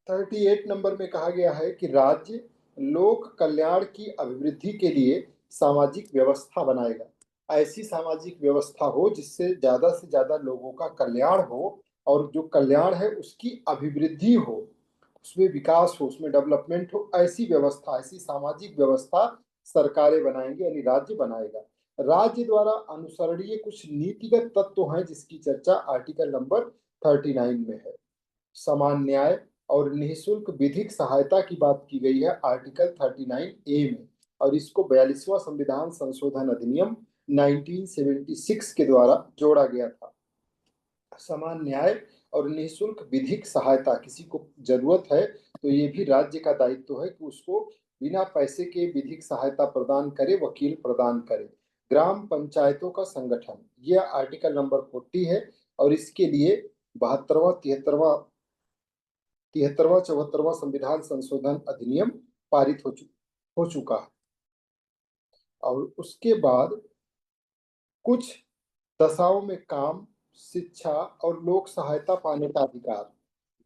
38 नंबर में कहा गया है कि राज्य लोक कल्याण की अभिवृद्धि के लिए सामाजिक व्यवस्था बनाएगा। ऐसी सामाजिक व्यवस्था हो जिससे ज्यादा से ज्यादा लोगों का कल्याण हो और जो कल्याण है उसकी अभिवृद्धि हो, उसमें विकास हो, उसमें डेवलपमेंट हो, ऐसी व्यवस्था, ऐसी सामाजिक व्यवस्था सरकारें बनाएंगे, यानी राज्य बनाएगा। राज्य द्वारा अनुसरणीय कुछ नीतिगत तत्व हैं जिसकी चर्चा आर्टिकल नंबर 39 में है। समान न्याय और निःशुल्क विधिक सहायता की बात की गई है आर्टिकल 39A में और इसको 42वां संविधान संशोधन अधिनियम 1976 के द्वारा जोड़ा गया था। समान न्याय और निःशुल्क विधिक सहायता, किसी को जरूरत है तो ये भी राज्य का दायित्व है कि उसको बिना पैसे के विधिक सहायता प्रदान करे, वकील प्रदान करे। ग्राम पंचायतों का संगठन, यह आर्टिकल नंबर 40 है और इसके लिए 72वां, 74वां संविधान संशोधन अधिनियम पारित हो चुका है। और उसके बाद कुछ दशाओं में काम, शिक्षा और लोक सहायता पाने का अधिकार,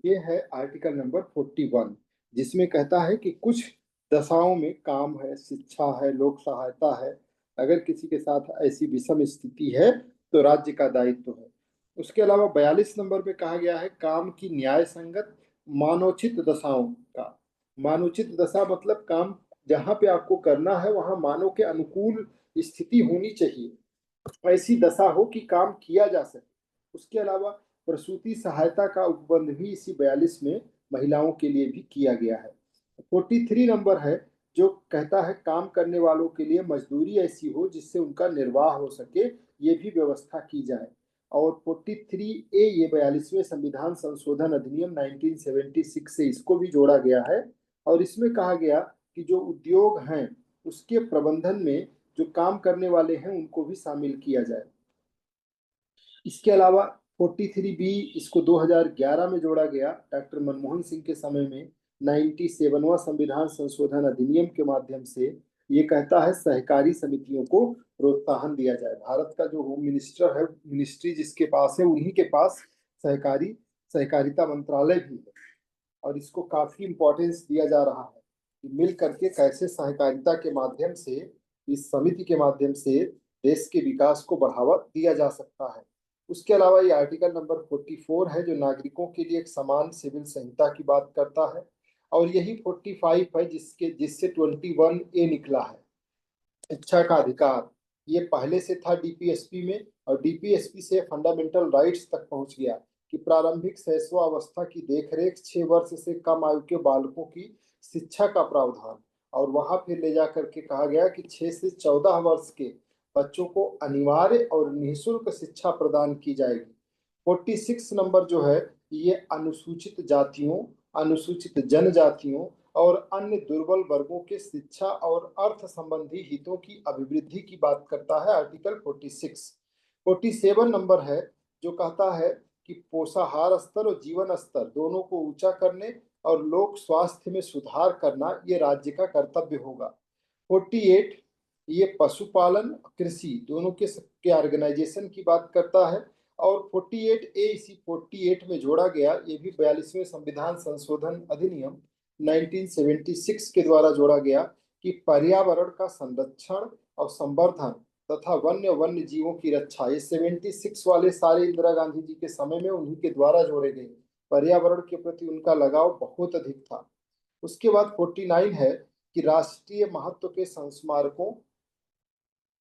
ये है आर्टिकल नंबर 41, जिसमें कहता है कि कुछ दशाओं में काम है, शिक्षा है, लोक सहायता है, अगर किसी के साथ ऐसी विषम स्थिति है तो राज्य का दायित्व है। उसके अलावा 42 नंबर में कहा गया है काम की न्याय संगत मानवोचित दशाओं का। मानवोचित दशा मतलब काम जहाँ पे आपको करना है वहां मानव के अनुकूल स्थिति होनी चाहिए, ऐसी दशा हो कि काम किया जा सके। उसके अलावा प्रसूति सहायता का उपबंध भी इसी 42 में महिलाओं के लिए भी किया गया है। 43 नंबर है जो कहता है काम करने वालों के लिए मजदूरी ऐसी हो जिससे उनका निर्वाह हो सके, ये भी व्यवस्था की जाए। और 43A, ये 42वें संविधान संशोधन अधिनियम 1976 से इसको भी जोड़ा गया है और इसमें कहा गया कि जो उद्योग हैं उसके प्रबंधन में जो काम करने वाले हैं उनको भी शामिल किया जाए। इसके अलावा 43B, इसको 2011 में जोड़ा गया डॉक्टर मनमोहन सिंह के समय में। 97वां संविधान संशोधन अधिनियम के माध्यम से ये कहता है सहकारी समितियों को प्रोत्साहन दिया जाए। भारत का जो होम मिनिस्टर है, मिनिस्ट्री जिसके पास है, उन्हीं के पास सहकारिता मंत्रालय भी है और इसको काफी इम्पोर्टेंस दिया जा रहा है कि मिल करके कैसे सहकारिता के माध्यम से, इस समिति के माध्यम से देश के विकास को बढ़ावा दिया जा सकता है। उसके अलावा ये आर्टिकल नंबर 44 है जो नागरिकों के लिए एक समान सिविल संहिता की बात करता है और यही 45 है जिससे 21A निकला है, शिक्षा का अधिकार। ये पहले से था डीपीएसपी में और डीपीएसपी से फंडामेंटल राइट्स तक पहुंच गया कि प्रारंभिक शैशवावस्था की देखरेख, 6 वर्ष से कम आयु के बालकों की शिक्षा का प्रावधान, और वहां फिर ले जा करके कहा गया कि 6 से 14 वर्ष के बच्चों को अनिवार्य और निःशुल्क शिक्षा प्रदान की जाएगी। 46 नंबर जो है ये अनुसूचित जातियों, अनुसूचित जनजातियों और अन्य दुर्बल वर्गों के शिक्षा और अर्थ संबंधी हितों की अभिवृद्धि की बात करता है आर्टिकल 46। 47 नंबर है जो कहता है कि पोषाहार स्तर और जीवन स्तर दोनों को ऊंचा करने और लोक स्वास्थ्य में सुधार करना ये राज्य का कर्तव्य होगा। 48 ये पशुपालन कृषि दोनों के ऑर्गेनाइजेशन की बात करता है। और 48A इसी 48 में जोड़ा गया, ये भी 42वें संविधान संशोधन अधिनियम 1976 के द्वारा जोड़ा गया कि पर्यावरण का संरक्षण और संवर्धन तथा वन्य जीवों की रक्षा। ये 76 वाले सारे इंदिरा गांधी जी के समय में उन्हीं के द्वारा जोड़े गए। पर्यावरण के प्रति उनका लगाव बहुत अधिक था। उसके बाद 49 है कि राष्ट्रीय महत्व के संस्मारकों,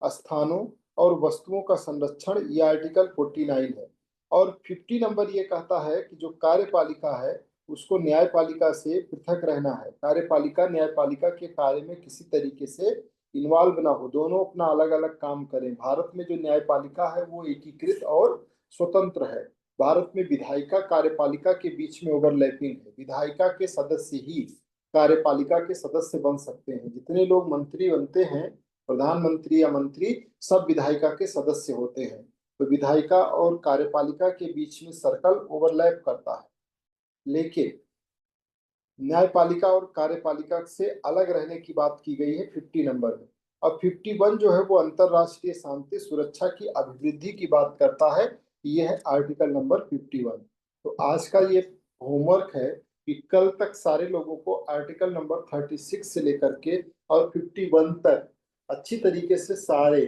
स्थानों और वस्तुओं का संरक्षण, ये आर्टिकल 49 है। और 50 नंबर ये कहता है कि जो कार्यपालिका है उसको न्यायपालिका से पृथक रहना है। कार्यपालिका न्यायपालिका के कार्य में किसी तरीके से इन्वॉल्व ना हो, दोनों अपना अलग अलग काम करें। भारत में जो न्यायपालिका है वो एकीकृत और स्वतंत्र है। भारत में विधायिका कार्यपालिका के बीच में ओवरलैपिंग है। विधायिका के सदस्य ही कार्यपालिका के सदस्य बन सकते हैं। जितने लोग मंत्री बनते हैं, प्रधानमंत्री या मंत्री, सब विधायिका के सदस्य होते हैं। तो विधायिका और कार्यपालिका के बीच में सर्कल ओवरलैप करता है, लेकिन न्यायपालिका और कार्यपालिका से अलग रहने की बात की गई है 50 नंबर में। और 51 जो है वो अंतरराष्ट्रीय शांति सुरक्षा की अभिवृद्धि की बात करता है। ये है आर्टिकल नंबर 51। तो आज का ये होमवर्क है कि कल तक सारे लोगों को आर्टिकल नंबर 36 से लेकर के और 51 तक अच्छी तरीके से सारे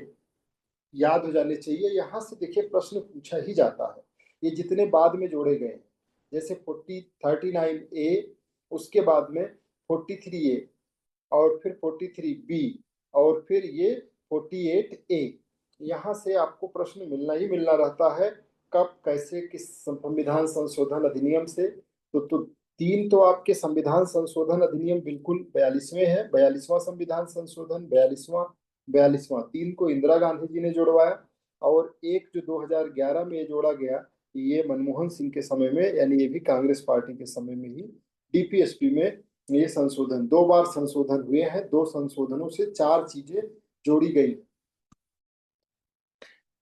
याद हो जाने चाहिए। यहाँ से देखिए प्रश्न पूछा ही जाता है, ये जितने बाद में जोड़े गए हैं, जैसे 39A, उसके बाद में 43A और फिर 43B और फिर ये 48A, यहाँ से आपको प्रश्न मिलना ही मिलना रहता है। कब, कैसे, किस संविधान संशोधन अधिनियम से। तो तीन तो आपके संविधान संशोधन अधिनियम बिल्कुल 42वें है, 42वां संविधान संशोधन, 42वां तीन को इंदिरा गांधी जी ने जोड़वाया। और एक जो 2011 में जोड़ा गया, ये मनमोहन सिंह के समय में, यानी ये भी कांग्रेस पार्टी के समय में ही डीपीएसपी में ये संशोधन, 2 बार संशोधन हुए हैं। 2 संशोधनों से 4 चीजें जोड़ी गई।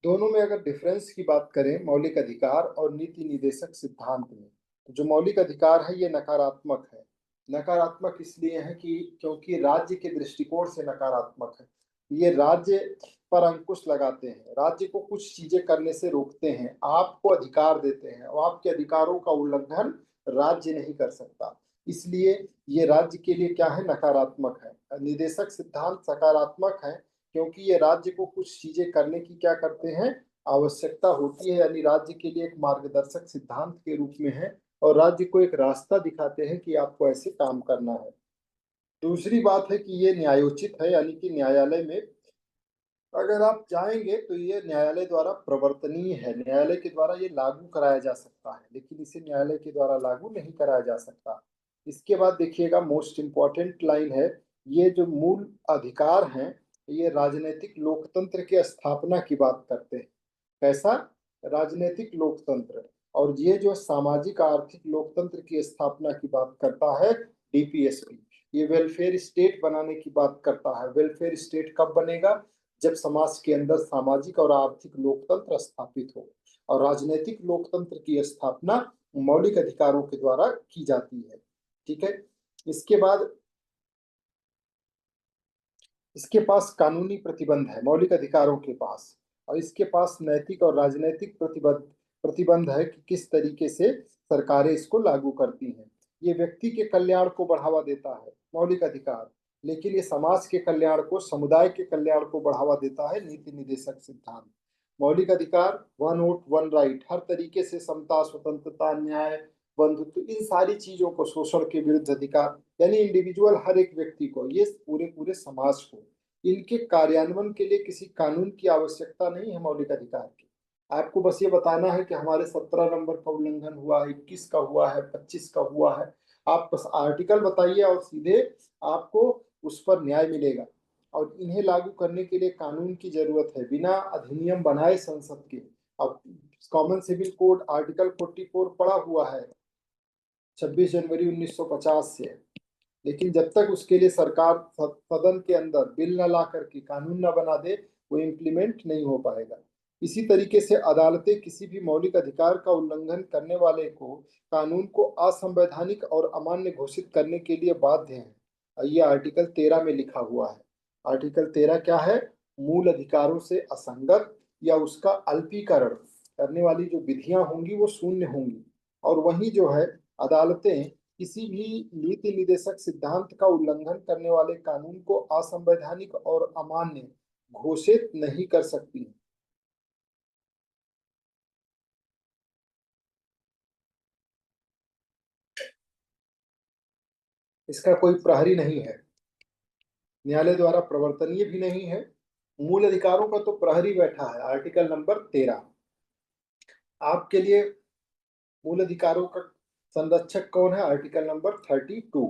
दोनों में अगर डिफरेंस की बात करें मौलिक अधिकार और नीति निदेशक सिद्धांत में, तो जो मौलिक अधिकार है ये नकारात्मक है। नकारात्मक इसलिए है कि क्योंकि राज्य के दृष्टिकोण से नकारात्मक है। ये राज्य पर अंकुश लगाते हैं, राज्य को कुछ चीजें करने से रोकते हैं, आपको अधिकार देते हैं और आपके अधिकारों का उल्लंघन राज्य नहीं कर सकता। इसलिए ये राज्य के लिए क्या है, नकारात्मक है। निदेशक सिद्धांत सकारात्मक है क्योंकि ये राज्य को कुछ चीजें करने की क्या करते हैं, आवश्यकता होती है, यानी राज्य के लिए एक मार्गदर्शक सिद्धांत के रूप में है और राज्य को एक रास्ता दिखाते हैं कि आपको ऐसे काम करना है। दूसरी बात है कि ये न्यायोचित है, यानी कि न्यायालय में अगर आप जाएंगे तो ये न्यायालय द्वारा प्रवर्तनीय है, न्यायालय के द्वारा ये लागू कराया जा सकता है, लेकिन इसे न्यायालय के द्वारा लागू नहीं कराया जा सकता। इसके बाद देखिएगा मोस्ट इम्पॉर्टेंट लाइन है, ये जो मूल अधिकार हैं ये राजनीतिक लोकतंत्र की स्थापना की बात करते हैं। कैसा, राजनीतिक लोकतंत्र। और ये जो सामाजिक आर्थिक लोकतंत्र की स्थापना की बात करता है डीपीएसपी। ये वेलफेयर स्टेट बनाने की बात करता है। वेलफेयर स्टेट कब बनेगा, जब समाज के अंदर सामाजिक और आर्थिक लोकतंत्र स्थापित हो। और राजनीतिक लोकतंत्र की स्थापना मौलिक अधिकारों के द्वारा की जाती है। ठीक है, इसके बाद इसके पास कानूनी प्रतिबंध है मौलिक अधिकारों के पास, और इसके पास नैतिक और राजनीतिक प्रतिबंध है कि किस तरीके से सरकारें इसको लागू करती हैं। ये व्यक्ति के कल्याण को बढ़ावा देता है मौलिक अधिकार, लेकिन ये समाज के कल्याण को, समुदाय के कल्याण को बढ़ावा देता है नीति निदेशक सिद्धांत। मौलिक अधिकार, वन वोट वन राइट, हर तरीके से समता, स्वतंत्रता, न्याय, बंधुत्व, इन सारी चीजों को, शोषण के विरुद्ध अधिकार, यानी इंडिविजुअल हर एक व्यक्ति को, ये पूरे पूरे समाज को, इनके कार्यान्वयन के लिए किसी कानून की आवश्यकता नहीं है मौलिक अधिकार की। आपको बस ये बताना है कि हमारे 17 नंबर का उल्लंघन हुआ है, 21 का हुआ है, 25 का हुआ है। आप बस आर्टिकल बताइए और सीधे आपको उस पर न्याय मिलेगा। और इन्हें लागू करने के लिए कानून की जरूरत है, बिना अधिनियम बनाए संसद के। अब कॉमन सिविल कोड आर्टिकल 44 पड़ा हुआ है 26 जनवरी 1950 से, लेकिन जब तक उसके लिए सरकार सदन के अंदर बिल न ला करके कानून न बना दे, वो इम्प्लीमेंट नहीं हो पाएगा। इसी तरीके से अदालतें किसी भी मौलिक अधिकार का उल्लंघन करने वाले को कानून को असंवैधानिक और अमान्य घोषित करने के लिए बाध्य हैं। ये आर्टिकल 13 में लिखा हुआ है। आर्टिकल 13 क्या है? मूल अधिकारों से असंगत या उसका अल्पीकरण करने वाली जो विधियां होंगी वो शून्य होंगी। और वही जो है, अदालतें किसी भी नीति निदेशक सिद्धांत का उल्लंघन करने वाले कानून को असंवैधानिक और अमान्य घोषित नहीं कर सकती। इसका कोई प्रहरी नहीं है, न्यायालय द्वारा प्रवर्तनीय भी नहीं है। मूल अधिकारों का तो प्रहरी बैठा है, आर्टिकल नंबर 13। आपके लिए मूल अधिकारों का संरक्षक कौन है? Article number 32।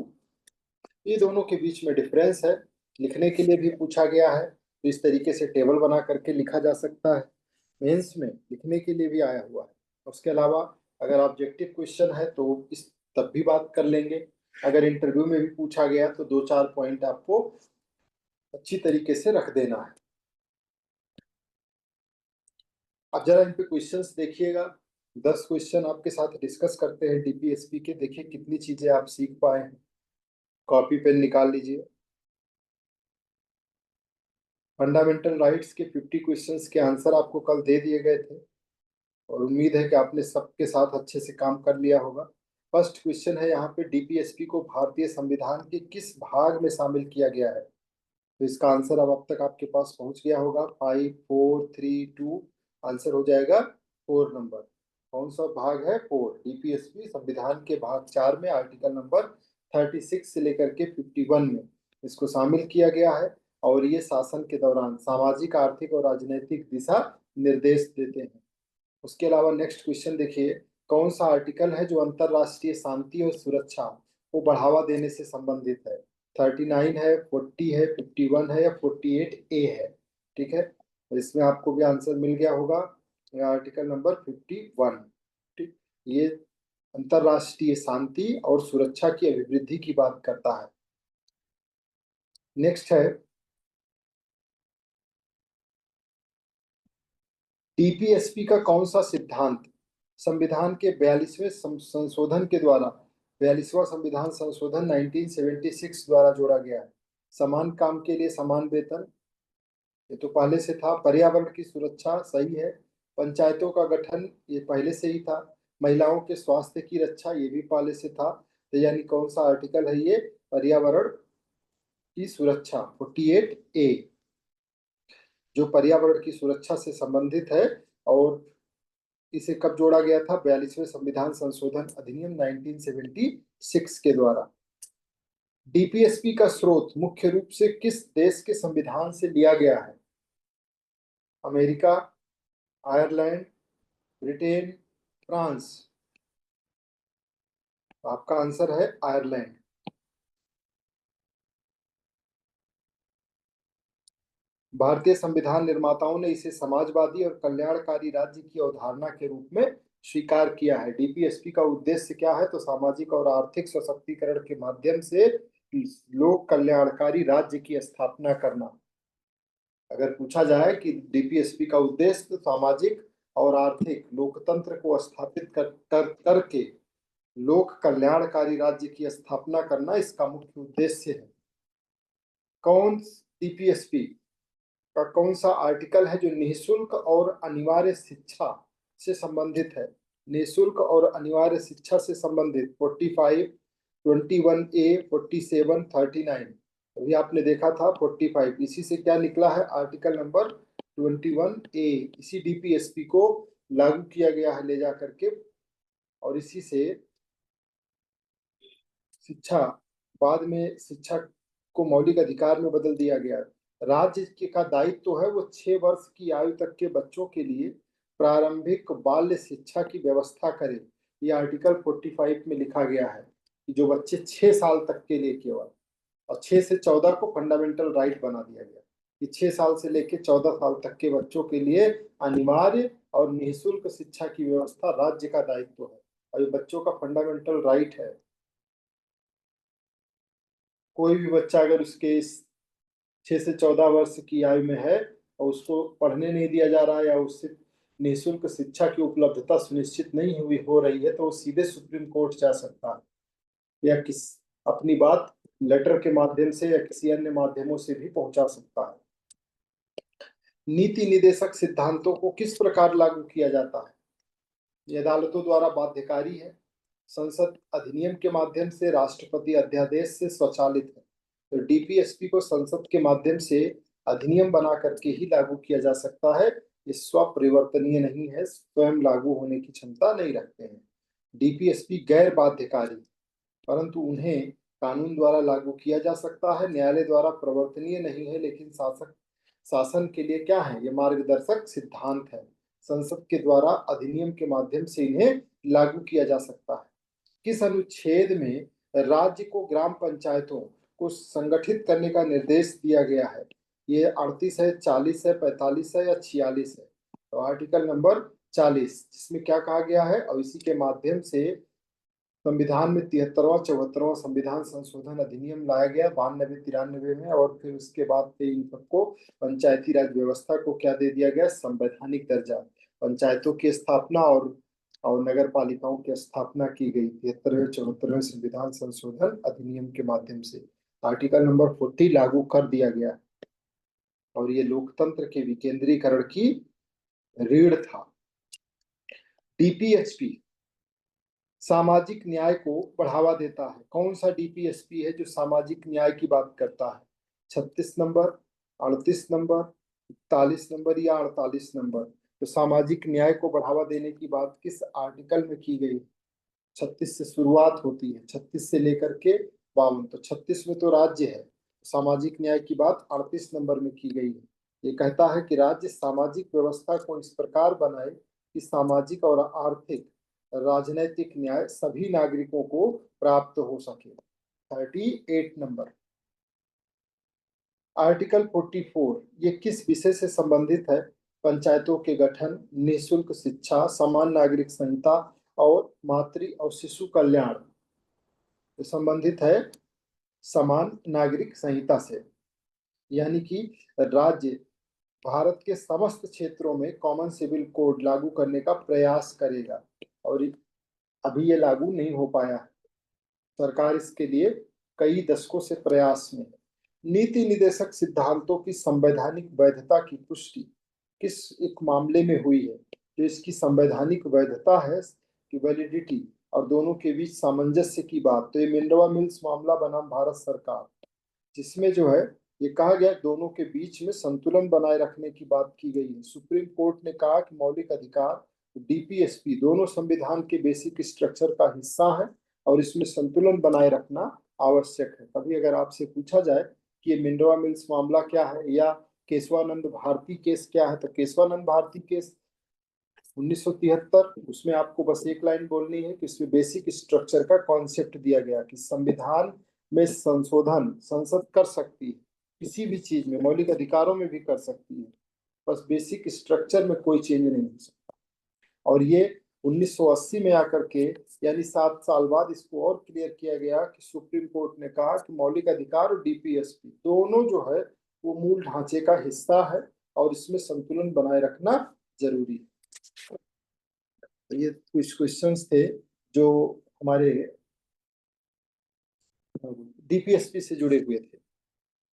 ये दोनों के बीच में डिफरेंस है, लिखने के लिए भी पूछा गया है, तो इस तरीके से टेबल बना करके लिखा जा सकता है। मेंस में लिखने के लिए भी आया हुआ है। उसके अलावा अगर ऑब्जेक्टिव क्वेश्चन है तो इस तब भी बात कर लेंगे। अगर इंटरव्यू में भी पूछा गया तो 2-4 पॉइंट आपको अच्छी तरीके से रख देना है। अब जरा इन पे क्वेश्चंस देखिएगा। 10 क्वेश्चन आपके साथ डिस्कस करते हैं डीपीएसपी के, देखिए कितनी चीजें आप सीख पाए हैं। कॉपी पेन निकाल लीजिए। फंडामेंटल राइट्स के 50 क्वेश्चंस के आंसर आपको कल दे दिए गए थे, और उम्मीद है कि आपने सबके साथ अच्छे से काम कर लिया होगा। फर्स्ट क्वेश्चन है यहाँ पे, डीपीएसपी को भारतीय संविधान के किस भाग में शामिल किया गया है? तो इसका आंसर अब तक आपके पास पहुंच गया होगा। 5, 4, 3, 2 आंसर हो जाएगा 4 नंबर। कौन सा भाग है? 4। डीपीएसपी संविधान के भाग 4 में आर्टिकल नंबर 36 से लेकर के 51 में इसको शामिल किया गया है, और ये शासन के दौरान सामाजिक, आर्थिक और राजनीतिक दिशा निर्देश देते हैं। उसके अलावा नेक्स्ट क्वेश्चन देखिए, कौन सा आर्टिकल है जो अंतरराष्ट्रीय शांति और सुरक्षा को बढ़ावा देने से संबंधित है? 39 है, 40 है, 51 है या 48A है? ठीक है, और इसमें आपको भी आंसर मिल गया होगा, आर्टिकल नंबर 51। ठीक, ये अंतरराष्ट्रीय शांति और सुरक्षा की अभिवृद्धि की बात करता है। नेक्स्ट है, डीपीएसपी का कौन सा सिद्धांत संविधान के 42वें संशोधन के द्वारा, 42वां संविधान संशोधन 1976 द्वारा जोड़ा गया है? समान काम के लिए समान वेतन, ये तो पहले से था। पर्यावरण की सुरक्षा, सही है। पंचायतों का गठन, ये पहले से ही था। महिलाओं के स्वास्थ्य की रक्षा, ये भी पहले से था। तो यानी कौन सा आर्टिकल है ये? पर्यावरण की सुरक्षा, 48A, जो पर्यावरण की सुरक्षा से संबंधित है। और इसे कब जोड़ा गया था? 42वें संविधान संशोधन अधिनियम 1976 के द्वारा। डीपीएसपी का स्रोत मुख्य रूप से किस देश के संविधान से लिया गया है? America, Ireland, Britain, France? आपका आंसर है आयरलैंड। भारतीय संविधान निर्माताओं ने इसे समाजवादी और कल्याणकारी राज्य की अवधारणा के रूप में स्वीकार किया है। डीपीएसपी का उद्देश्य क्या है? तो सामाजिक और आर्थिक सशक्तिकरण के माध्यम से लोक कल्याणकारी राज्य की स्थापना करना। अगर पूछा जाए कि डीपीएसपी का उद्देश्य, तो सामाजिक और आर्थिक लोकतंत्र को स्थापित करके लोक कल्याणकारी राज्य की स्थापना करना इसका मुख्य उद्देश्य है। कौन डीपीएसपी का कौन सा आर्टिकल है जो निःशुल्क और अनिवार्य शिक्षा से संबंधित है? निःशुल्क और अनिवार्य शिक्षा से संबंधित 45, 21A, 47, 39। अभी आपने देखा था 45, इसी से क्या निकला है? Article number 21A। इसी डीपीएसपी को लागू किया गया है ले जा करके, और इसी से शिक्षा, बाद में शिक्षा को मौलिक अधिकार में बदल दिया गया। राज्य का दायित्व तो है वो 6 वर्ष की आयु तक के बच्चों के लिए प्रारंभिक बाल्य शिक्षा की व्यवस्था करे। ये आर्टिकल 45 में लिखा गया है कि जो बच्चे 6 साल तक के लिए केवल, और 6 से 14 को फंडामेंटल राइट बना दिया गया कि 6 साल से लेकर 14 साल तक के बच्चों के लिए अनिवार्य और निःशुल्क शिक्षा की व्यवस्था राज्य का दायित्व है और ये बच्चों का फंडामेंटल राइट है। कोई भी बच्चा अगर उसके 6 से 14 वर्ष की आयु में है और उसको पढ़ने नहीं दिया जा रहा है या उससे निःशुल्क शिक्षा की उपलब्धता सुनिश्चित नहीं हुई हो रही है तो वो सीधे सुप्रीम कोर्ट जा सकता है या किस अपनी बात लेटर के माध्यम से या किसी अन्य माध्यमों से भी पहुंचा सकता है। नीति निदेशक सिद्धांतों को किस प्रकार लागू किया जाता है? ये अदालतों द्वारा बाध्यकारी है, संसद अधिनियम के माध्यम से, राष्ट्रपति अध्यादेश से स्वचालित है। तो डीपीएसपी को संसद के माध्यम से अधिनियम बना करके ही लागू किया जा सकता है। ये स्वपरिवर्तनीय नहीं है, स्वयं लागू होने की क्षमता नहीं रखते हैं। डीपीएसपी गैर बाध्यकारी, परंतु उन्हें कानून द्वारा लागू किया जा सकता है, न्यायालय द्वारा प्रवर्तनीय नहीं है, लेकिन शासन के लिए क्या है, ये मार्गदर्शक सिद्धांत है। संसद के द्वारा अधिनियम के माध्यम से इन्हें लागू किया जा सकता है। किस अनुच्छेद में राज्य को ग्राम पंचायतों को संगठित करने का निर्देश दिया गया है? ये 38 है, 40 है, 45 है या 46 है? तो आर्टिकल नंबर 40, जिसमें क्या कहा गया है, और इसी के माध्यम से संविधान में 73वां 74वां संविधान संशोधन अधिनियम लाया गया 92 93 में, और फिर उसके बाद से इन सबको पंचायती राज व्यवस्था को क्या दे दिया गया, संवैधानिक दर्जा। पंचायतों की स्थापना और नगर पालिकाओं की स्थापना की गई 73वें 74वें संविधान संशोधन अधिनियम के माध्यम से। आर्टिकल नंबर 40 लागू कर दिया गया और ये लोकतंत्र के विकेंद्रीकरण की रीढ़ था। डीपीएचपी सामाजिक न्याय को बढ़ावा देता है। कौन सा डीपीएसपी है जो सामाजिक न्याय की बात करता है? 36 नंबर, 38 नंबर, 41 नंबर या 48 नंबर? तो सामाजिक न्याय को बढ़ावा देने की बात किस आर्टिकल में की गई? 36 से शुरुआत होती है, 36 से लेकर के 52। तो 36 में तो राज्य है, सामाजिक न्याय की बात 38 नंबर में की गई है। ये कहता है कि राज्य सामाजिक व्यवस्था को इस प्रकार बनाए कि सामाजिक और आर्थिक राजनैतिक न्याय सभी नागरिकों को प्राप्त हो सके। 38 नंबर। आर्टिकल 44 ये किस विषय से संबंधित है? पंचायतों के गठन, निःशुल्क शिक्षा, समान नागरिक संहिता और मातृ और शिशु कल्याण संबंधित है समान नागरिक संहिता से। यानी कि राज्य भारत के समस्त क्षेत्रों में कॉमन सिविल कोड लागू करने का प्रयास करेगा और अभी ये लागू नहीं हो पाया है। सरकार इसके लिए कई दशकों से प्रयास में है। नीति निदेशक सिद्धांतों की संवैधानिक वैधता की पुष्टि किस एक मामले में हुई है? जो इसकी संवैधानिक वैधता है कि वैलिडिटी और दोनों के बीच सामंजस्य की बात, तो ये मिनर्वा मिल्स मामला बनाम भारत सरकार, जिसमें जो है ये कहा गया दोनों के बीच में संतुलन बनाए रखने की बात की गई है। सुप्रीम कोर्ट ने कहा कि मौलिक अधिकार डीपीएसपी दोनों संविधान के बेसिक स्ट्रक्चर का हिस्सा है और इसमें संतुलन बनाए रखना आवश्यक है। कभी अगर आपसे पूछा जाए कि ये मिनर्वा मिल्स मामला क्या है या केशवानंद भारती केस क्या है, तो केशवानंद भारती केस 1973, उसमें आपको बस एक लाइन बोलनी है कि इसमें बेसिक स्ट्रक्चर का कॉन्सेप्ट दिया गया कि संविधान में संशोधन संसद कर सकती है, किसी भी चीज में, मौलिक अधिकारों में भी कर सकती है, बस बेसिक स्ट्रक्चर में कोई चेंज नहीं हो सकता। और ये 1980 में आकर के, यानी 7 साल बाद इसको और क्लियर किया गया कि सुप्रीम कोर्ट ने कहा कि मौलिक अधिकार और डीपीएसपी दोनों जो है वो मूल ढांचे का हिस्सा है और इसमें संतुलन बनाए रखना जरूरी है। ये कुछ क्वेश्चंस थे जो हमारे डीपीएसपी से जुड़े हुए थे।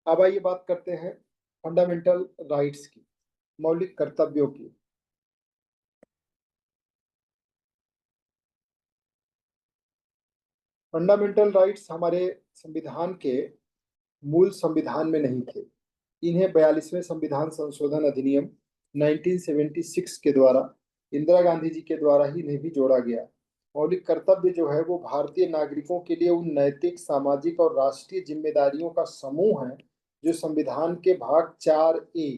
अब आइए बात करते हैं फंडामेंटल राइट्स की, मौलिक कर्तव्यों की। फंडामेंटल राइट्स हमारे संविधान के मूल संविधान में नहीं थे। इन्हें 42वें संविधान संशोधन अधिनियम 1976 के द्वारा इंदिरा गांधी जी के द्वारा ही इन्हें भी जोड़ा गया। मौलिक कर्तव्य जो है वो भारतीय नागरिकों के लिए उन नैतिक, सामाजिक और राष्ट्रीय जिम्मेदारियों का समूह है जो संविधान के भाग 4A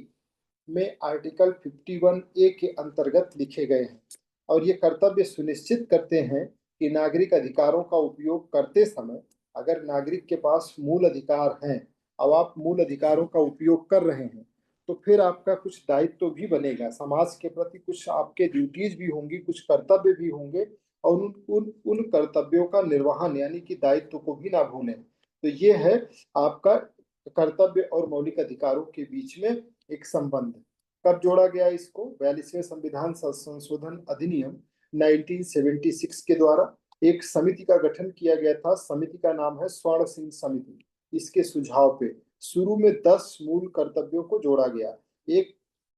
में आर्टिकल 51A के अंतर्गत लिखे गए हैं और ये कर्तव्य सुनिश्चित करते हैं कि नागरिक अधिकारों का उपयोग करते समय अगर नागरिक के पास मूल अधिकार हैं, अब आप मूल अधिकारों का उपयोग कर रहे हैं, तो फिर आपका कुछ दायित्व तो भी बनेगा, समाज के प्रति कुछ आपके ड्यूटीज भी होंगी, कुछ कर्तव्य भी होंगे, और उन कर्तव्यों का निर्वहन यानी कि दायित्व को भी ना भूलें। तो ये है आपका कर्तव्य और मौलिक अधिकारों के बीच में एक संबंध। कब जोड़ा गया इसको? 42वें संविधान संशोधन अधिनियम 1976 के द्वारा एक समिति का गठन किया गया था। समिति का नाम है स्वर्ण सिंह समिति। इसके सुझाव पे शुरू में 10 मूल कर्तव्यों को जोड़ा गया। एक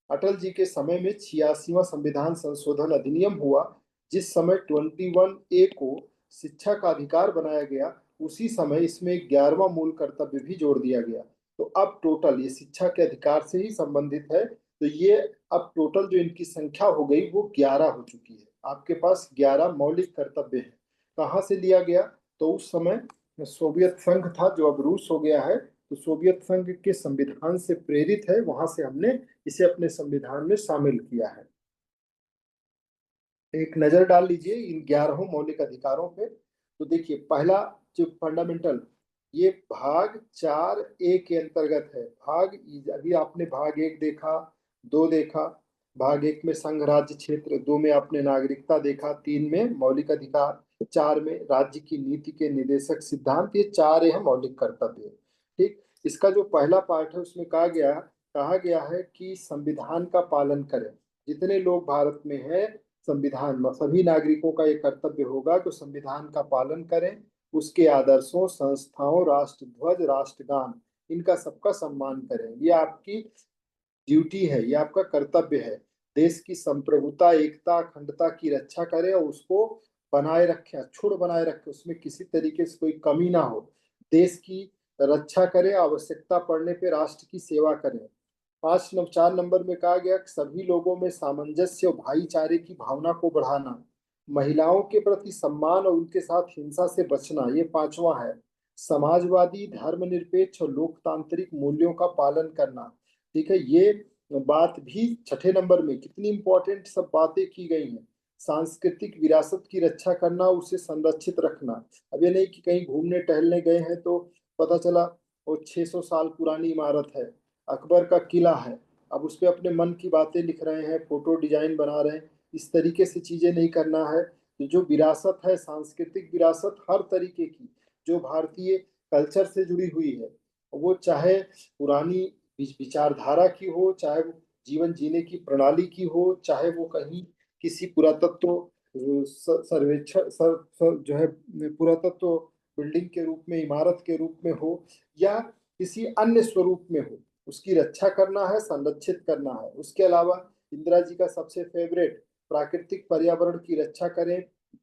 अटल जी के समय में 86वां संविधान संशोधन अधिनियम हुआ, जिस समय 21A को शिक्षा का अधिकार बनाया गया, उसी समय इसमें 11वां मूल कर्तव्य भी जोड़ दिया गया। तो अब टोटल ये शिक्षा के अधिकार से ही संबंधित है, तो ये अब टोटल जो इनकी संख्या हो गई वो 11 हो चुकी है। आपके पास 11 मौलिक कर्तव्य हैं। कहाँ से लिया गया? तो उस समय सोवियत संघ था, जो अब रूस हो गया है, तो सोवियत संघ के संविधान से प्रेरित है, वहां से हमने इसे अपने संविधान में शामिल किया है। एक नजर डाल लीजिए इन 11 मौलिक अधिकारों पे। तो देखिए, पहला जो फंडामेंटल, ये भाग 4A के अंतर्गत है। भाग, अभी आपने भाग 1 देखा, 2 देखा। भाग 1 में संघ राज्य क्षेत्र, 2 में आपने नागरिकता देखा, 3 में मौलिक अधिकार, 4 में राज्य की नीति के निर्देशक सिद्धांत। ये 4 है मौलिक कर्तव्य। ठीक, इसका जो पहला पार्ट है उसमें कहा गया है कि संविधान का पालन करें। जितने लोग भारत में हैं, संविधान में सभी नागरिकों का ये कर्तव्य होगा कि संविधान का पालन करें, उसके आदर्शों, संस्थाओं, राष्ट्र ध्वज, राष्ट्रगान, इनका सबका सम्मान करें। ये आपकी ड्यूटी है, ये आपका कर्तव्य है। देश की संप्रभुता, एकता, अखंडता की रक्षा करें और उसको बनाए रखें, अक्षुण्ण बनाए रखें, उसमें किसी तरीके से कोई कमी ना हो। देश की रक्षा करें, आवश्यकता पड़ने पे राष्ट्र की सेवा करें। 4 नंबर में कहा गया कि सभी लोगों में सामंजस्य और भाईचारे की भावना को बढ़ाना, महिलाओं के प्रति सम्मान और उनके साथ हिंसा से बचना, ये 5वां है। समाजवादी, धर्मनिरपेक्ष और लोकतांत्रिक मूल्यों का पालन करना। ठीक है, ये बात भी 6 नंबर में कितनी इंपॉर्टेंट सब बातें की गई हैं। सांस्कृतिक विरासत की रक्षा करना, उसे संरक्षित रखना। अब ये नहीं कि कहीं घूमने टहलने गए हैं तो पता चला वो 600 साल पुरानी इमारत है, अकबर का किला है, अब उस पर अपने मन की बातें लिख रहे हैं, फोटो डिजाइन बना रहे हैं। इस तरीके से चीजें नहीं करना है। जो विरासत है, सांस्कृतिक विरासत हर तरीके की, जो भारतीय कल्चर से जुड़ी हुई है, वो चाहे पुरानी विचारधारा की हो, चाहे वो जीवन जीने की प्रणाली की हो, चाहे वो कहीं किसी पुरातत्व सर्वेक्षण जो है पुरातत्व बिल्डिंग के रूप में, इमारत के रूप में हो, या किसी अन्य स्वरूप में हो, उसकी रक्षा करना है, संरक्षित करना है। उसके अलावा इंदिरा जी का सबसे फेवरेट, प्राकृतिक पर्यावरण की रक्षा करें,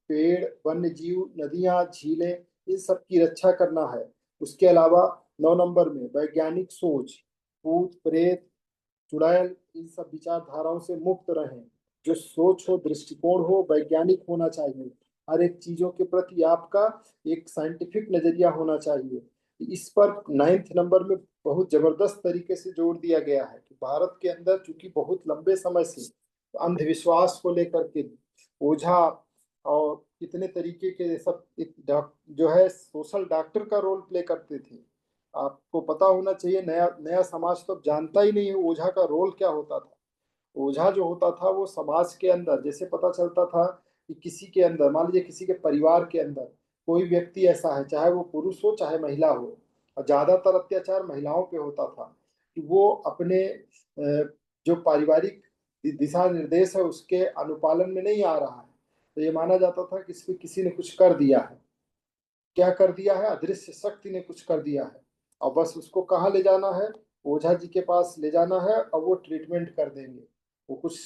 पेड़, वन्य जीव, नदियां, झीलें, इन सब की रक्षा करना है। उसके अलावा 9 नंबर में वैज्ञानिक सोच, भूत प्रेत, चुड़ैल, इन सब विचारधाराओं से मुक्त रहें। जो सोच हो, दृष्टिकोण हो, वैज्ञानिक होना चाहिए। हर एक चीजों के प्रति आपका एक साइंटिफिक नजरिया होना चाहिए। इस पर 9 नंबर में बहुत जबरदस्त तरीके से जोर दिया गया है कि भारत के अंदर चूंकि बहुत लंबे समय से अंधविश्वास को लेकर के ओझा और कितने तरीके के सब जो है सोशल डॉक्टर का रोल प्ले करते थे। आपको पता होना चाहिए, नया नया समाज तो अब जानता ही नहीं है ओझा का रोल क्या होता था। ओझा जो होता था वो समाज के अंदर, जैसे पता चलता था कि किसी के अंदर, मान लीजिए किसी के परिवार के अंदर कोई व्यक्ति ऐसा है, चाहे वो पुरुष हो चाहे महिला हो, और ज्यादातर अत्याचार महिलाओं पे होता था, कि वो अपने जो पारिवारिक दिशा निर्देश है उसके अनुपालन में नहीं आ रहा है, तो ये माना जाता था कि इसमें किसी ने कुछ कर दिया है। क्या कर दिया है? अदृश्य शक्ति ने कुछ कर दिया है। और बस उसको कहाँ ले जाना है? ओझा जी के पास ले जाना है, और वो ट्रीटमेंट कर देंगे, वो कुछ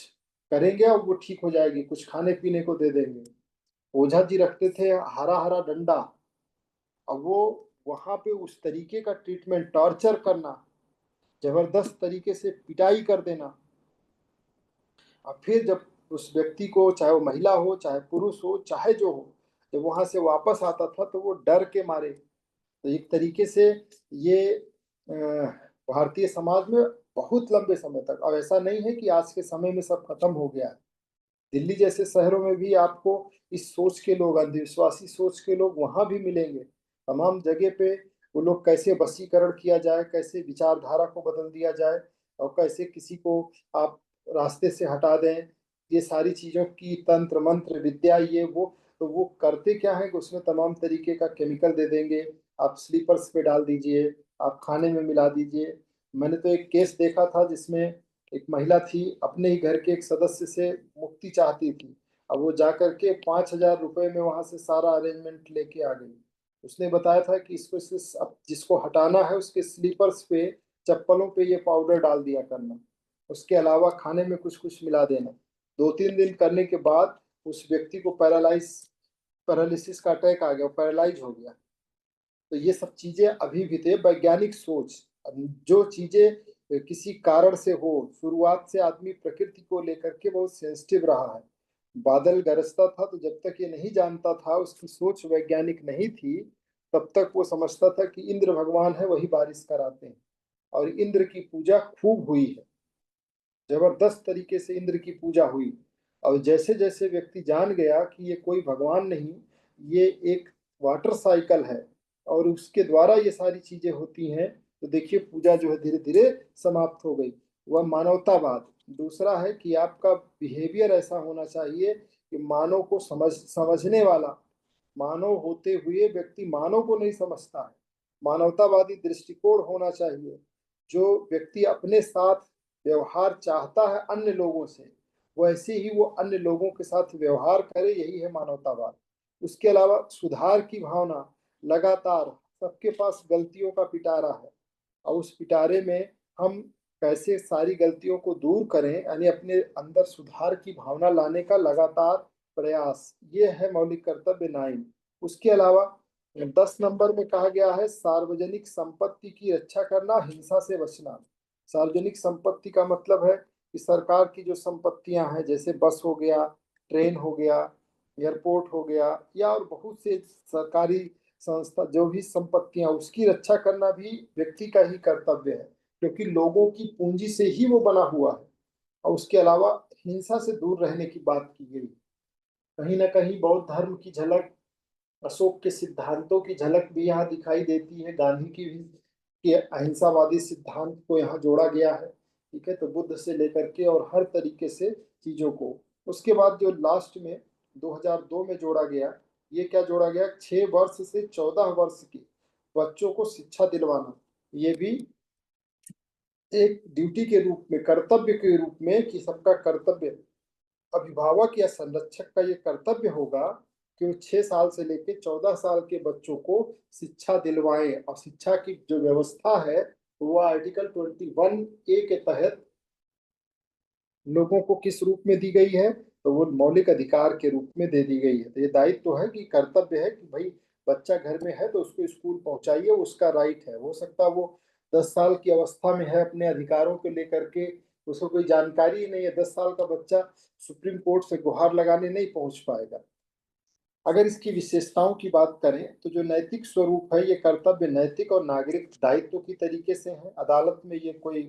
करेंगे और वो ठीक हो जाएगी, कुछ खाने पीने को दे देंगे। ओझा जी रखते थे हरा हरा डंडा, अब वो वहां पे उस तरीके का ट्रीटमेंट, टॉर्चर करना, जबरदस्त तरीके से पिटाई कर देना। और फिर जब उस व्यक्ति को, चाहे वो महिला हो चाहे पुरुष हो चाहे जो हो, जब वहां से वापस आता था तो वो डर के मारे। तो एक तरीके से ये भारतीय समाज में बहुत लंबे समय तक, अब ऐसा नहीं है कि आज के समय में सब खत्म हो गया है। दिल्ली जैसे शहरों में भी आपको इस सोच के लोग, अंधविश्वासी सोच के लोग वहां भी मिलेंगे, तमाम जगह पे वो लोग कैसे वशीकरण किया जाए, कैसे विचारधारा को बदल दिया जाए, और कैसे किसी को आप रास्ते से हटा दें, ये सारी चीजों की तंत्र मंत्र विद्या ये वो। तो वो करते क्या है कि उसमें तमाम तरीके का केमिकल दे देंगे, आप स्लीपर्स पे डाल दीजिए, आप खाने में मिला दीजिए। मैंने तो एक केस देखा था जिसमें एक महिला थी, अपने ही घर के एक सदस्य से मुक्ति चाहती थी। अब वो जा करके 5,000 रुपए में वहां से सारा अरेंजमेंट लेके आ गई। उसने बताया था कि इसको अब जिसको हटाना है उसके स्लीपर्स पे, चप्पलों पे ये पाउडर डाल दिया करना, उसके अलावा खाने में कुछ कुछ मिला देना। 2-3 दिन करने के बाद उस व्यक्ति को पैरालिसिस का अटैक आ गया, पैरालाइज हो गया। तो ये सब चीजें अभी भी थे वैज्ञानिक सोच। जो चीजें किसी कारण से हो, शुरुआत से आदमी प्रकृति को लेकर के बहुत सेंसिटिव रहा है। बादल गरजता था तो जब तक ये नहीं जानता था, उसकी सोच वैज्ञानिक नहीं थी, तब तक वो समझता था कि इंद्र भगवान है वही बारिश कराते हैं। और इंद्र की पूजा खूब हुई है, जबरदस्त तरीके से इंद्र की पूजा हुई। और जैसे जैसे व्यक्ति जान गया कि ये कोई भगवान नहीं, ये एक वाटर साइकिल है और उसके द्वारा ये सारी चीजें होती हैं, तो देखिए पूजा जो है धीरे धीरे समाप्त हो गई। वह मानवतावाद। दूसरा है कि आपका बिहेवियर ऐसा होना चाहिए कि मानव को समझने वाला। मानव होते हुए व्यक्ति मानव को नहीं समझता है। मानवतावादी दृष्टिकोण होना चाहिए। जो व्यक्ति अपने साथ व्यवहार चाहता है अन्य लोगों से, वैसे ही वो अन्य लोगों के साथ व्यवहार करे, यही है मानवतावाद। उसके अलावा सुधार की भावना। लगातार सबके पास गलतियों का पिटारा है, और उस पिटारे में हम कैसे सारी गलतियों को दूर करें, यानी अपने अंदर सुधार की भावना लाने का लगातार प्रयास, ये है मौलिक कर्तव्य 9। उसके अलावा 10 नंबर में कहा गया है सार्वजनिक संपत्ति की रक्षा करना, हिंसा से बचना। सार्वजनिक संपत्ति का मतलब है कि सरकार की जो संपत्तियां हैं, जैसे बस हो गया, ट्रेन हो गया, एयरपोर्ट हो गया, या और बहुत से सरकारी संस्था, जो भी संपत्तियां, उसकी रक्षा करना भी व्यक्ति का ही कर्तव्य है, क्योंकि लोगों की पूंजी से ही वो बना हुआ है। और उसके अलावा हिंसा से दूर रहने की बात की गई। कहीं ना कहीं बौद्ध धर्म की झलक, अशोक के सिद्धांतों की झलक भी यहाँ दिखाई देती है। गांधी की भी कि अहिंसावादी सिद्धांत को यहाँ जोड़ा गया है। ठीक है, तो बुद्ध से लेकर के और हर तरीके से चीजों को। उसके बाद जो लास्ट में 2002 में जोड़ा गया, ये क्या जोड़ा गया, 6 वर्ष से 14 वर्ष के बच्चों को शिक्षा दिलवाना। ये भी एक ड्यूटी के रूप में, कर्तव्य के रूप में, कि सबका कर्तव्य, अभिभावक या संरक्षक का ये कर्तव्य होगा कि वो 6 साल से लेकर 14 साल के बच्चों को शिक्षा दिलवाएं। और शिक्षा की जो व्यवस्था है वो आर्टिकल 21A के तहत लोगों को किस रूप में दी गई है, तो वो मौलिक अधिकार के रूप में दे दी गई है। तो ये दायित्व तो है कि कर्तव्य है कि भाई बच्चा घर में है तो उसको स्कूल पहुंचाइए, उसका राइट है। हो सकता है वो 10 साल की अवस्था में है, अपने अधिकारों को लेकर के उसको कोई जानकारी ही नहीं है, 10 साल का बच्चा सुप्रीम कोर्ट से गुहार लगाने नहीं पहुंच पाएगा। अगर इसकी विशेषताओं की बात करें तो जो नैतिक स्वरूप है, ये कर्तव्य नैतिक और नागरिक दायित्व की तरीके से है। अदालत में ये कोई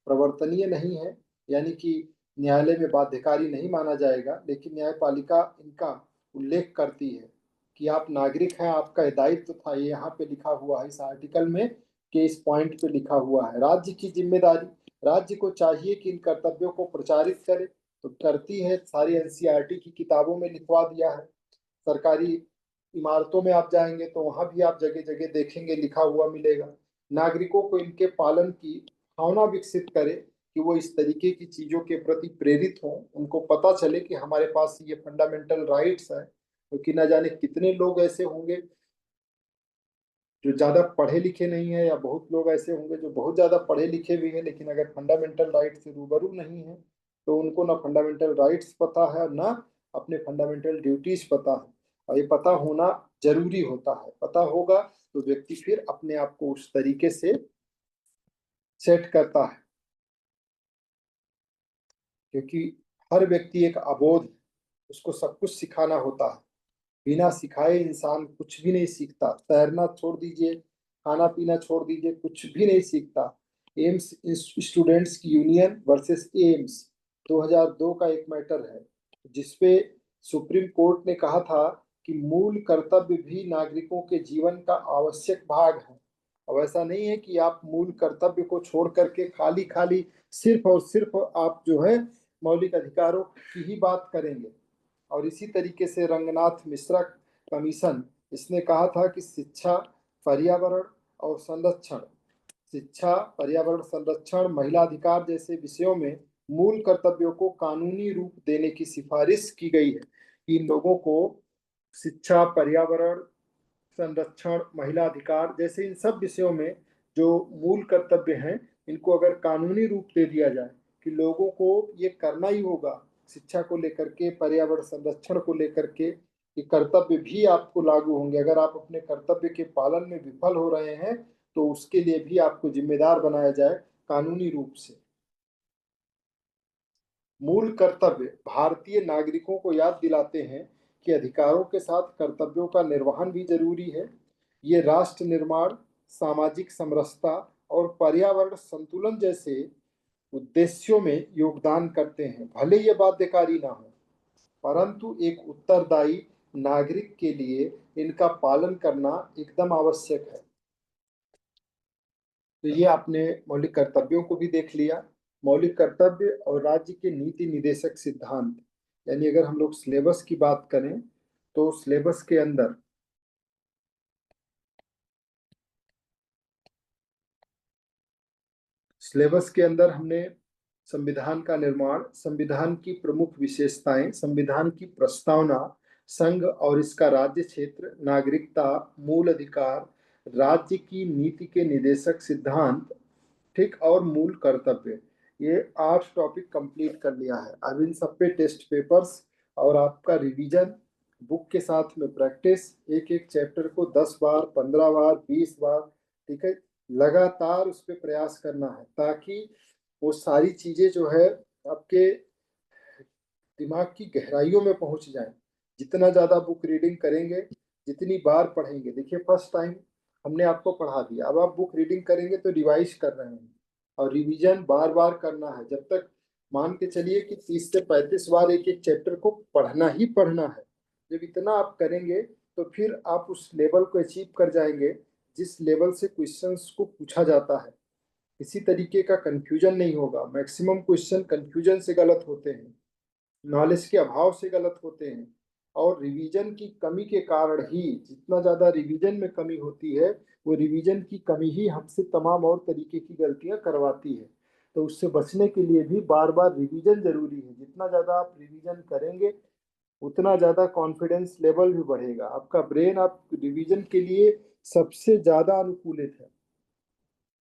प्रवर्तनीय नहीं है, यानी कि न्यायालय में बाध्यकारी नहीं माना जाएगा, लेकिन न्यायपालिका इनका उल्लेख करती है कि आप नागरिक हैं, आपका दायित्व था। ये यहाँ पे लिखा हुआ है इस आर्टिकल में, कि इस पॉइंट पे लिखा हुआ है। राज्य की जिम्मेदारी, राज्य को चाहिए कि इन कर्तव्यों को प्रचारित करे, तो करती है। सारी एनसीईआरटी की किताबों में लिखवा दिया है। सरकारी इमारतों में आप जाएंगे तो वहां भी आप जगह जगह देखेंगे लिखा हुआ मिलेगा। नागरिकों को इनके पालन की भावना विकसित करे, कि वो इस तरीके की चीजों के प्रति प्रेरित हों, उनको पता चले कि हमारे पास ये फंडामेंटल राइट्स हैं। क्योंकि न जाने कितने लोग ऐसे होंगे जो ज्यादा पढ़े लिखे नहीं है, या बहुत लोग ऐसे होंगे जो बहुत ज्यादा पढ़े लिखे भी हैं, लेकिन अगर फंडामेंटल राइट से रूबरू नहीं है तो उनको ना फंडामेंटल राइट्स पता है, ना अपने फंडामेंटल ड्यूटीज पता है। और ये पता होना जरूरी होता है। पता होगा तो व्यक्ति फिर अपने आप को उस तरीके से सेट करता है, क्योंकि हर व्यक्ति एक अबोध है, उसको सब कुछ सिखाना होता है। बिना सिखाए इंसान कुछ भी नहीं सीखता। तैरना छोड़ दीजिए, खाना पीना छोड़ दीजिए, कुछ भी नहीं सीखता। एम्स स्टूडेंट्स की यूनियन वर्सेस एम्स 2002 का एक मैटर है, जिसपे सुप्रीम कोर्ट ने कहा था कि मूल कर्तव्य भी नागरिकों के जीवन का आवश्यक भाग है। अब ऐसा नहीं है कि आप मूल कर्तव्य को छोड़ करके खाली खाली सिर्फ और सिर्फ आप जो है मौलिक अधिकारों की ही बात करेंगे। और इसी तरीके से रंगनाथ मिश्रा कमीशन, इसने कहा था कि शिक्षा, पर्यावरण और संरक्षण, शिक्षा, पर्यावरण संरक्षण, महिला अधिकार जैसे विषयों में मूल कर्तव्यों को कानूनी रूप देने की सिफारिश की गई है कि इन लोगों को शिक्षा, पर्यावरण संरक्षण, महिला अधिकार जैसे इन सब विषयों में जो मूल कर्तव्य हैं, इनको अगर कानूनी रूप दे दिया जाए कि लोगों को ये करना ही होगा, शिक्षा को लेकर के, पर्यावरण संरक्षण को लेकर के, ये कर्तव्य भी आपको लागू होंगे। अगर आप अपने कर्तव्य के पालन में विफल हो रहे हैं तो उसके लिए भी आपको जिम्मेदार बनाया जाए कानूनी रूप से। मूल कर्तव्य भारतीय नागरिकों को याद दिलाते हैं कि अधिकारों के साथ कर्तव्यों का निर्वहन भी जरूरी है। ये राष्ट्र निर्माण, सामाजिक समरसता और पर्यावरण संतुलन जैसे उद्देश्यों में योगदान करते हैं। भले ये बाध्यकारी ना हो, परंतु एक उत्तरदायी नागरिक के लिए इनका पालन करना एकदम आवश्यक है। तो ये आपने मौलिक कर्तव्यों को भी देख लिया। मौलिक कर्तव्य और राज्य के नीति निदेशक सिद्धांत, यानी अगर हम लोग सिलेबस की बात करें तो सिलेबस के अंदर हमने संविधान का निर्माण, संविधान की प्रमुख विशेषताएं, संविधान की प्रस्तावना, संघ और इसका राज्य क्षेत्र, नागरिकता, मूल अधिकार, राज्य की नीति के निदेशक सिद्धांत, ठीक, और मूल कर्तव्य, ये 8 टॉपिक कंप्लीट कर लिया है। अब इन सब पे टेस्ट पेपर्स और आपका रिवीजन, बुक के साथ में प्रैक्टिस, एक एक चैप्टर को 10 बार, 15 बार, 20 बार, ठीक है, लगातार उस पर प्रयास करना है ताकि वो सारी चीजें जो है आपके दिमाग की गहराइयों में पहुंच जाएं। जितना ज्यादा बुक रीडिंग करेंगे, जितनी बार पढ़ेंगे, देखिए फर्स्ट टाइम हमने आपको पढ़ा दिया, अब आप बुक रीडिंग करेंगे तो रिवाइज कर रहे हैं और रिवीजन बार बार करना है, जब तक मान के चलिए कि 30 से 35 बार एक एक चैप्टर को पढ़ना ही पढ़ना है। जब इतना आप करेंगे तो फिर आप उस लेवल को अचीव कर जाएंगे जिस लेवल से क्वेश्चंस को पूछा जाता है। किसी तरीके का कंफ्यूजन नहीं होगा। मैक्सिमम क्वेश्चन कंफ्यूजन से गलत होते हैं, नॉलेज के अभाव से गलत होते हैं, और रिवीजन की कमी के कारण ही, जितना ज्यादा रिवीजन में कमी होती है, वो रिवीजन की कमी ही हमसे तमाम और तरीके की गलतियां करवाती है। तो उससे बचने के लिए भी बार बार रिवीजन जरूरी है। जितना ज्यादा आप रिवीजन करेंगे उतना ज्यादा कॉन्फिडेंस लेवल भी बढ़ेगा। आपका ब्रेन आप रिवीजन के लिए सबसे ज्यादा अनुकूलित है।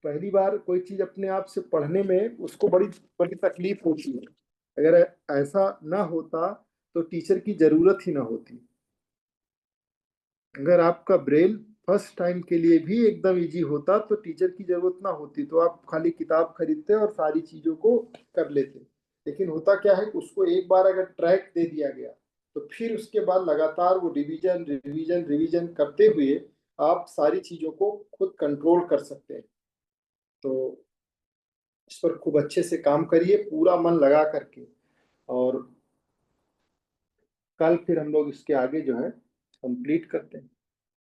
पहली बार कोई चीज अपने आप से पढ़ने में उसको बड़ी बड़ी तकलीफ होती है। अगर ऐसा ना होता तो टीचर की जरूरत ही ना होती। अगर आपका ब्रेन फर्स्ट टाइम के लिए भी एकदम इजी होता तो टीचर की जरूरत ना होती, तो आप खाली किताब खरीदते और सारी चीजों को कर लेते। लेकिन होता क्या है कि उसको एक बार अगर ट्रैक दे दिया गया तो फिर उसके बाद लगातार वो रिवीजन रिवीजन रिवीजन करते हुए आप सारी चीजों को खुद कंट्रोल कर सकते हैं। तो इस पर खूब अच्छे से काम करिए, पूरा मन लगा करके, और कल फिर हम लोग इसके आगे जो है कंप्लीट करते हैं।